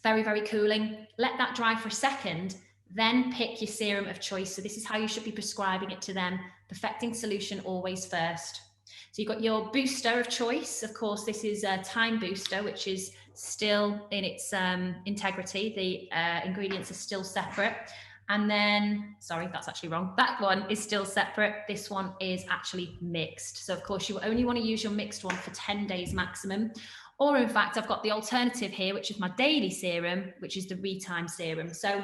Very, very cooling. Let that dry for a second, then pick your serum of choice. So this is how you should be prescribing it to them. Perfecting Solution always first. So you've got your booster of choice. Of course, this is a Time Booster, which is still in its integrity. The ingredients are still separate. And then, sorry, that's actually wrong. That one is still separate. This one is actually mixed. So of course, you only want to use your mixed one for 10 days maximum. Or in fact, I've got the alternative here, which is my daily serum, which is the Retime Serum. So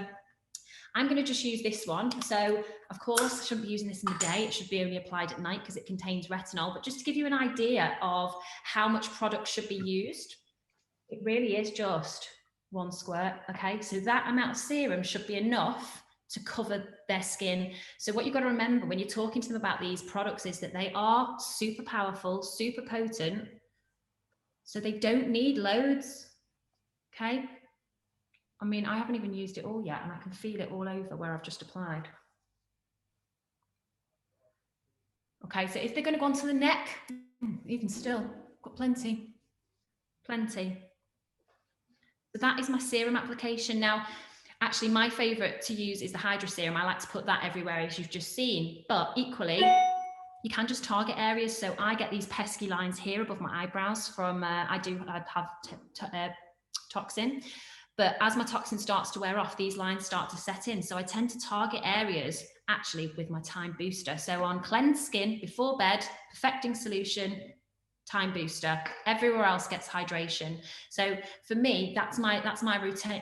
I'm going to just use this one. So of course, I shouldn't be using this in the day. It should be only applied at night because it contains retinol. But just to give you an idea of how much product should be used, it really is just one squirt. Okay, so that amount of serum should be enough to cover their skin. So what you've got to remember when you're talking to them about these products is that they are super powerful, super potent. So they don't need loads, okay? I mean, I haven't even used it all yet and I can feel it all over where I've just applied. Okay, so if they're gonna go onto the neck, even still, got plenty. So that is my serum application. Now, actually my favorite to use is the HYDRA serum. I like to put that everywhere as you've just seen, but equally, you can just target areas. So I get these pesky lines here above my eyebrows from, I have toxin, but as my toxin starts to wear off, these lines start to set in. So I tend to target areas actually with my Time Booster. So on cleansed skin, before bed, Perfecting Solution, Time Booster. Everywhere else gets hydration. So for me, that's my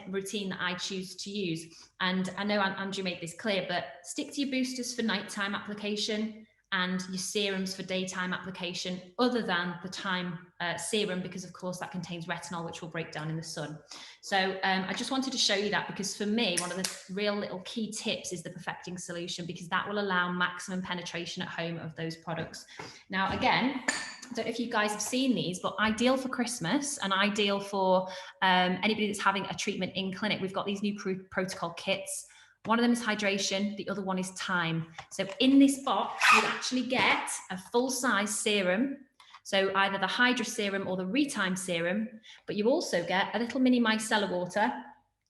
routine that I choose to use. And I know Andrew made this clear, but stick to your boosters for nighttime application. and your serums for daytime application other than the time serum, because of course that contains retinol, which will break down in the sun. So I just wanted to show you that, because for me, one of the real little key tips is the perfecting solution, because that will allow maximum penetration at home of those products. Now, again, I don't know if you guys have seen these, but ideal for Christmas and ideal for anybody that's having a treatment in clinic. We've got these new protocol kits. One of them is hydration, the other one is time. So in this box, you actually get a full-size serum, so either the HYDRA serum or the RETINOL serum, but you also get a little mini micellar water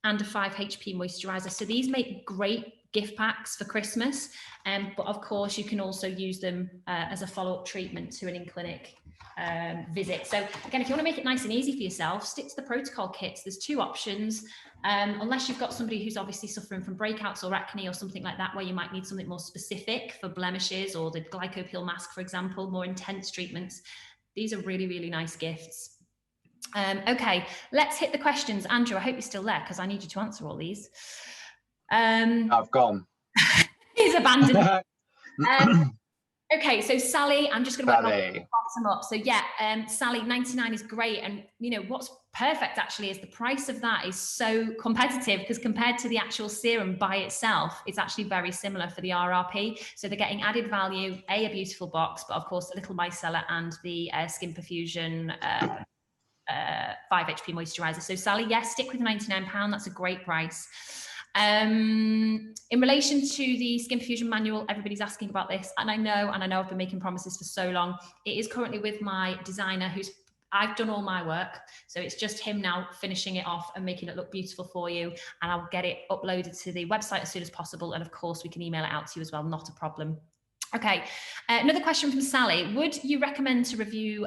and a 5 HP moisturizer. So these make great gift packs for Christmas, but of course you can also use them as a follow-up treatment to an in-clinic visit. So again, if you want to make it nice and easy for yourself, stick to the protocol kits. There's 2 options, unless you've got somebody who's obviously suffering from breakouts or acne or something like that, where you might need something more specific for blemishes, or the glycopil mask, for example, more intense treatments. These are really, really nice gifts. Okay, let's hit the questions. Andrew, I hope you're still there, because I need you to answer all these. I've gone. He's abandoned. Okay, so Sally, I'm just going to work my bottom up. So yeah, Sally, 99 is great. And you know, what's perfect actually is the price of that is so competitive, because compared to the actual serum by itself, it's actually very similar for the RRP. So they're getting added value, a beautiful box, but of course, a little micellar and the Skin Perfusion 5 HP moisturizer. So Sally, yes, stick with £99. That's a great price. In relation to the Skin Perfusion manual, everybody's asking about this, and I know I've been making promises for so long. It is currently with my designer, I've done all my work, so it's just him now finishing it off and making it look beautiful for you, and I'll get it uploaded to the website as soon as possible, and of course we can email it out to you as well, not a problem. Okay, another question from Sally. Would you recommend to review,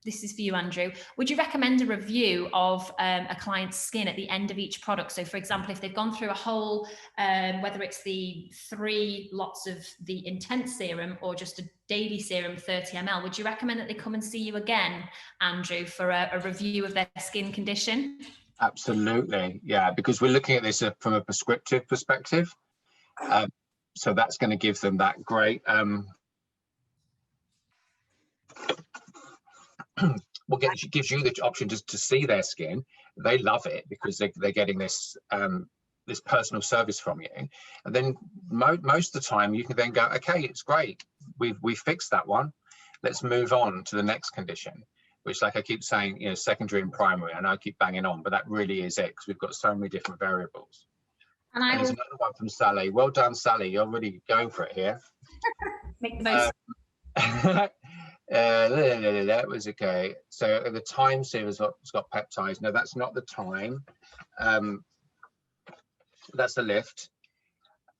this is for you, Andrew, would you recommend a review of a client's skin at the end of each product? So for example, if they've gone through a whole, whether it's the 3 lots of the intense serum or just a daily serum, 30 ml, would you recommend that they come and see you again, Andrew, for a review of their skin condition? Absolutely, yeah, because we're looking at this from a prescriptive perspective. So that's going to give them that great, well, gives you the option just to see their skin. They love it because they're getting this this personal service from you, and then most of the time you can then go, okay, it's great, we've fixed that one, let's move on to the next condition, which, like I keep saying, you know, secondary and primary. I know I keep banging on, but that really is it, because we've got so many different variables. And there's another one from Sally. Well done, Sally. You're really going for it here. Make the most. That was okay. So the time series has got peptides. No, that's not the time. That's the lift.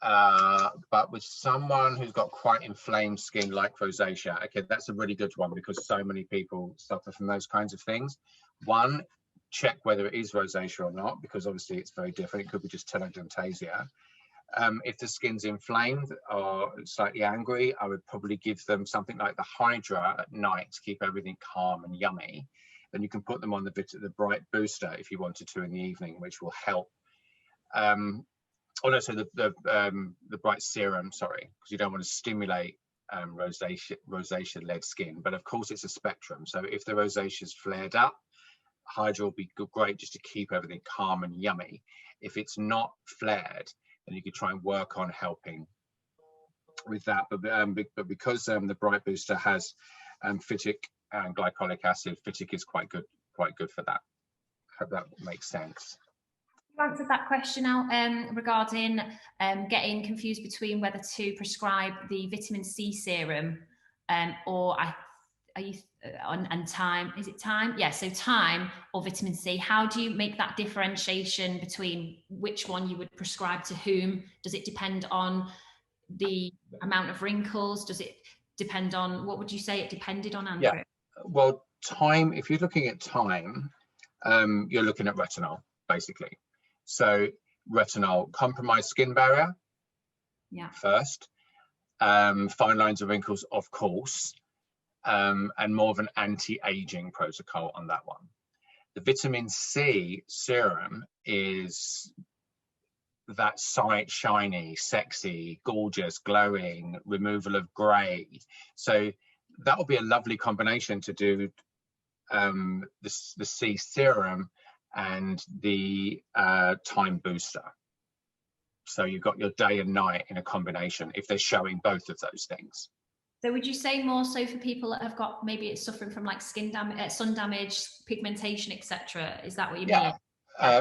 But with someone who's got quite inflamed skin like rosacea, okay, that's a really good one, because so many people suffer from those kinds of things. One, check whether it is rosacea or not, because obviously it's very different. It could be just telangiectasia. If the skin's inflamed or slightly angry, I would probably give them something like the HYDRA at night to keep everything calm and yummy. Then you can put them on the bright booster if you wanted to in the evening, which will help. Oh no, so the bright serum, sorry, because you don't want to stimulate rosacea-led skin. But of course, it's a spectrum. So if the rosacea's flared up, HYDRA will be great just to keep everything calm and yummy. If it's not flared, then you could try and work on helping with that. But because the bright booster has PHYTIC and glycolic acid, PHYTIC is quite good for that. Hope that makes sense. You answered that question out regarding getting confused between whether to prescribe the vitamin C serum or and time, is it time? Yeah, so time or vitamin C. How do you make that differentiation between which one you would prescribe to whom? Does it depend on the amount of wrinkles? Does it depend on, what would you say it depended on, Andrew? Yeah, well, time, if you're looking at time, you're looking at retinol, basically. So retinol, compromised skin barrier, yeah, first, fine lines and wrinkles, of course, and more of an anti-aging protocol on that one. The vitamin C serum is that sight, shiny, sexy, gorgeous, glowing, removal of grey. So that would be a lovely combination to do the C serum and the time booster. So you've got your day and night in a combination if they're showing both of those things. So would you say more so for people that have got, maybe it's suffering from like skin damage, sun damage, pigmentation, etc.? Is that what you mean?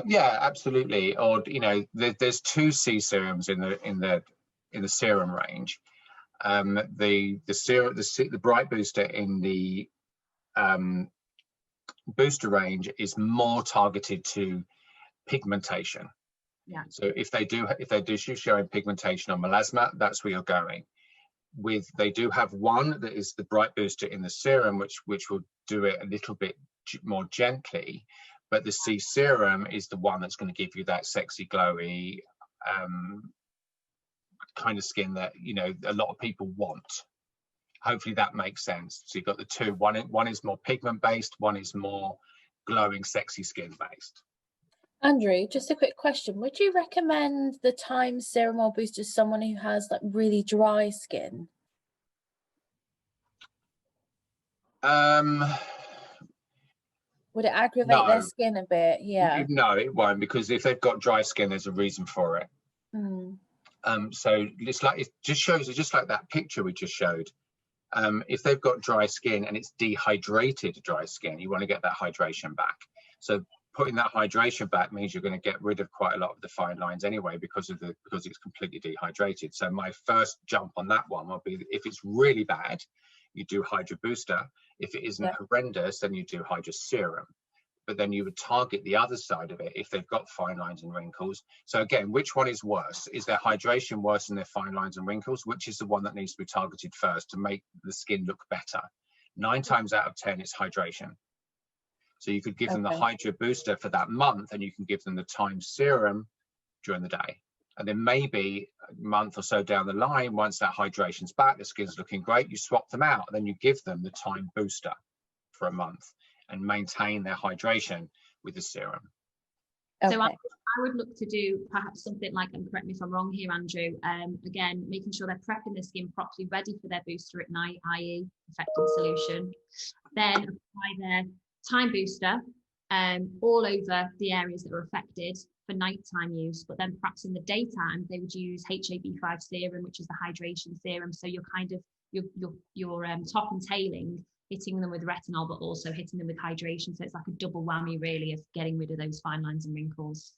Yeah, absolutely. Or, you know, there's 2 C serums in the serum range. The bright booster in the booster range is more targeted to pigmentation. Yeah. So if they do showing pigmentation or melasma, that's where you're going. They do have one that is the bright booster in the serum, which will do it a little bit more gently, but the C serum is the one that's going to give you that sexy, glowy kind of skin that, you know, a lot of people want. Hopefully that makes sense. So you've got the two. One is more pigment based, one is more glowing, sexy skin based. Andrew, just a quick question. Would you recommend the Time Serum or Booster to someone who has like really dry skin? Would it aggravate their skin a bit? Yeah. No, it won't, because if they've got dry skin, there's a reason for it. So it's like, it just shows, just like that picture we just showed. If they've got dry skin and it's dehydrated dry skin, you want to get that hydration back. So putting that hydration back means you're going to get rid of quite a lot of the fine lines anyway, because it's completely dehydrated. So my first jump on that one will be, if it's really bad, you do Hydra Booster. If it isn't horrendous, then you do Hydra Serum. But then you would target the other side of it if they've got fine lines and wrinkles. So again, which one is worse? Is their hydration worse than their fine lines and wrinkles? Which is the one that needs to be targeted first to make the skin look better? 9 times out of 10, it's hydration. So you could give them the Hydra Booster for that month, and you can give them the Time Serum during the day. And then maybe a month or so down the line, once that hydration's back, the skin's looking great, you swap them out, and then you give them the Time Booster for a month and maintain their hydration with the serum. So I would look to do perhaps something like, and correct me if I'm wrong here, Andrew, again, making sure they're prepping the skin properly, ready for their booster at night, i.e. perfecting solution. Then apply their Time Booster all over the areas that are affected for nighttime use, but then perhaps in the daytime they would use HAB5 serum, which is the hydration serum. So you're kind of you're top and tailing, hitting them with retinol, but also hitting them with hydration. So it's like a double whammy, really, of getting rid of those fine lines and wrinkles.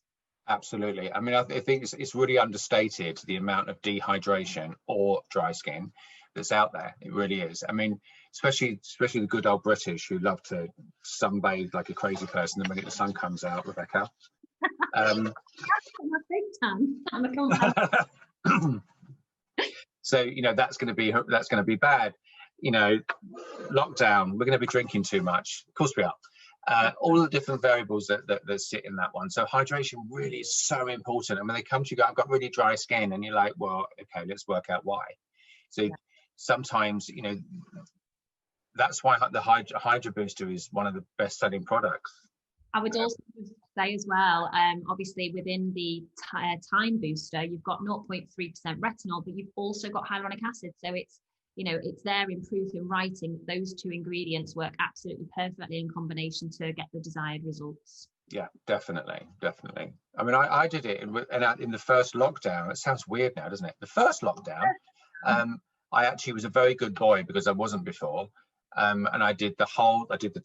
Absolutely. I mean, I think it's really understated, the amount of dehydration or dry skin that's out there. It really is. I mean, especially the good old British who love to sunbathe like a crazy person the minute the sun comes out, Rebecca. So, you know, that's going to be bad. You know, lockdown, we're going to be drinking too much. Of course we are. All the different variables that sit in that one. So hydration really is so important. And when they come to you, go, I've got really dry skin, and you're like, well, okay, let's work out why. So sometimes, you know, that's why the Hydra Booster is one of the best selling products. I would also say as well, obviously within the Time Booster, you've got 0.3% retinol, but you've also got hyaluronic acid. So it's, you know, it's there in proof in writing. Those two ingredients work absolutely perfectly in combination to get the desired results. Yeah, definitely. I mean, I did it in the first lockdown. It sounds weird now, doesn't it? The first lockdown, I actually was a very good boy because I wasn't before. And I did the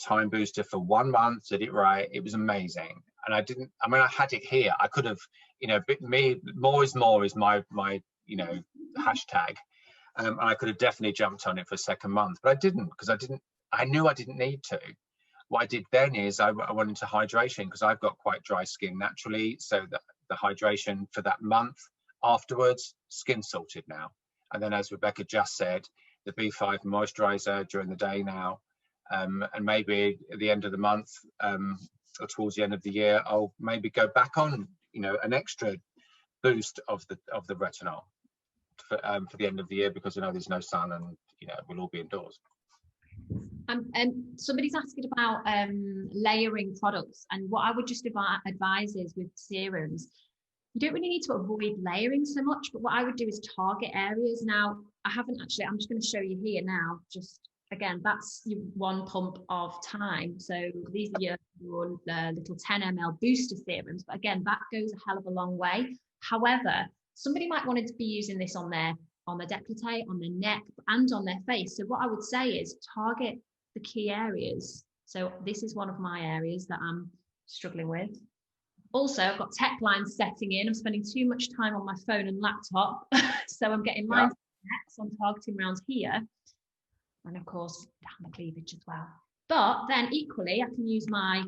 Time Booster for 1 month, did it right. It was amazing. And I had it here. I could have, you know, more is my you know, hashtag. And I could have definitely jumped on it for a second month, but I didn't, because I knew I didn't need to. What I did then is I went into hydration, because I've got quite dry skin naturally. So the hydration for that month afterwards, skin salted now. And then, as Rebecca just said, the B5 moisturizer during the day now, and maybe at the end of the month or towards the end of the year, I'll maybe go back on, you know, an extra boost of the retinol for the end of the year, because I know there's no sun and, you know, we'll all be indoors. Somebody's asking about layering products, and what I would just advise is with serums, you don't really need to avoid layering so much, but what I would do is target areas. Now, I haven't actually, I'm just going to show you here now, just again, that's your 1 pump of time. So these are your little 10 ml booster serums, but again, that goes a hell of a long way. However, somebody might want to be using this on their décolleté, on their neck, and on their face. So what I would say is target the key areas. So this is one of my areas that I'm struggling with. Also, I've got tech lines setting in. I'm spending too much time on my phone and laptop. So I'm getting lines so I'm targeting around here. And of course, down the cleavage as well. But then equally, I can use my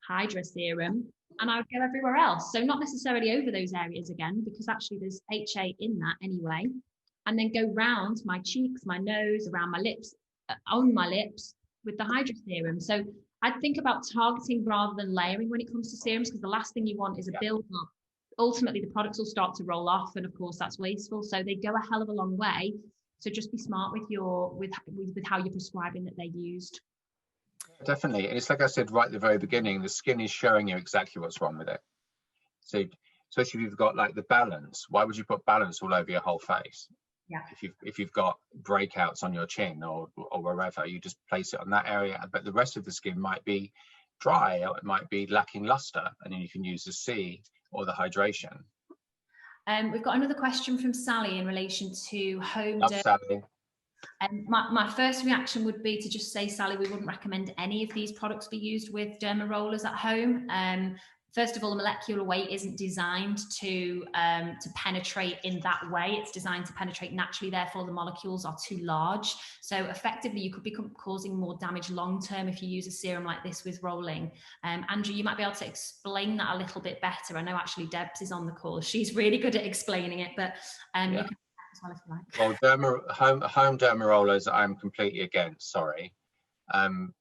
HYDRA serum and I would go everywhere else. So not necessarily over those areas again, because actually there's HA in that anyway. And then go round my cheeks, my nose, around my lips, on my lips with the HYDRA serum. So I'd think about targeting rather than layering when it comes to serums, because the last thing you want is a build up. Ultimately, the products will start to roll off, and of course that's wasteful. So they go a hell of a long way. So just be smart with with how you're prescribing that they're used. Definitely. And it's like I said right at the very beginning, the skin is showing you exactly what's wrong with it. So especially if you've got like the balance, why would you put balance all over your whole face? Yeah. If you've got breakouts on your chin or wherever, you just place it on that area, but the rest of the skin might be dry or it might be lacking luster, and then you can use the C or the hydration. We've got another question from Sally in relation to home Love Sally. And my first reaction would be to just say, Sally, we wouldn't recommend any of these products be used with derma rollers at home. First of all, the molecular weight isn't designed to penetrate in that way. It's designed to penetrate naturally, therefore the molecules are too large. So effectively, you could be causing more damage long-term if you use a serum like this with rolling. Andrew, you might be able to explain that a little bit better. I know actually Debs is on the call. She's really good at explaining it, but you can as well if you like. Well, home derma rollers, I'm completely against, sorry.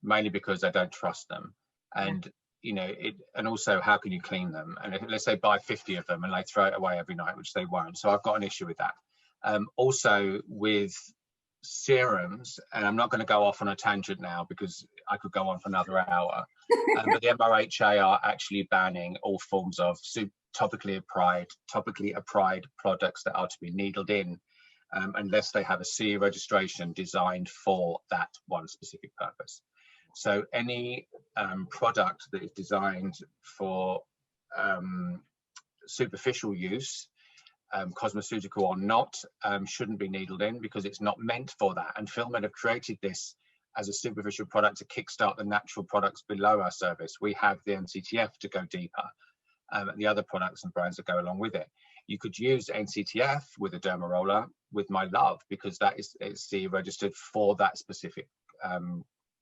Mainly because I don't trust them. And you know, and also how can you clean them? And let's say buy 50 of them and they throw it away every night, which they won't. So I've got an issue with that. Also with serums, and I'm not going to go off on a tangent now because I could go on for another hour, but the MRHA are actually banning all forms of topically applied products that are to be needled in, unless they have a CE registration designed for that one specific purpose. So any product that is designed for superficial use, cosmeceutical or not, shouldn't be needled in because it's not meant for that. And FILLMED have created this as a superficial product to kickstart the natural products below our service. We have the NCTF to go deeper, and the other products and brands that go along with it. You could use NCTF with a derma roller with my love, because that is CE registered for that specific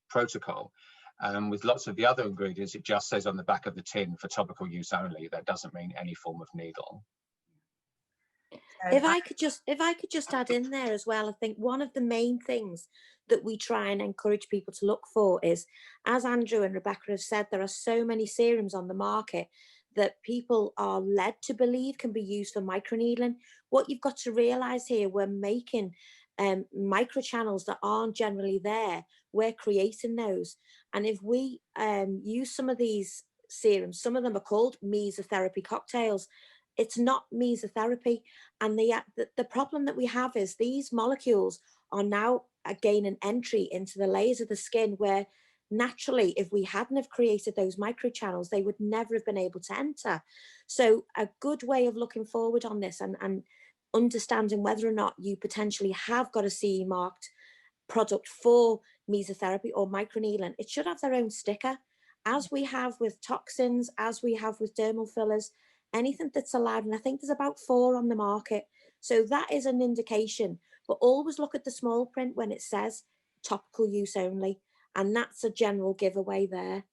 protocol. With lots of the other ingredients, it just says on the back of the tin for topical use only. That doesn't mean any form of needle. If I could just add in there as well, I think one of the main things that we try and encourage people to look for is, as Andrew and Rebecca have said, there are so many serums on the market that people are led to believe can be used for microneedling. What you've got to realise here, we're making microchannels that aren't generally there. We're creating those. And if we use some of these serums, some of them are called mesotherapy cocktails. It's not mesotherapy. And the problem that we have is these molecules are now gaining entry into the layers of the skin where naturally, if we hadn't have created those microchannels, they would never have been able to enter. So a good way of looking forward on this and understanding whether or not you potentially have got a CE marked product for mesotherapy or microneedling, it should have their own sticker, as we have with toxins, as we have with dermal fillers, anything that's allowed. And I think there's about 4 on the market. So that is an indication, but always look at the small print when it says topical use only. And that's a general giveaway there.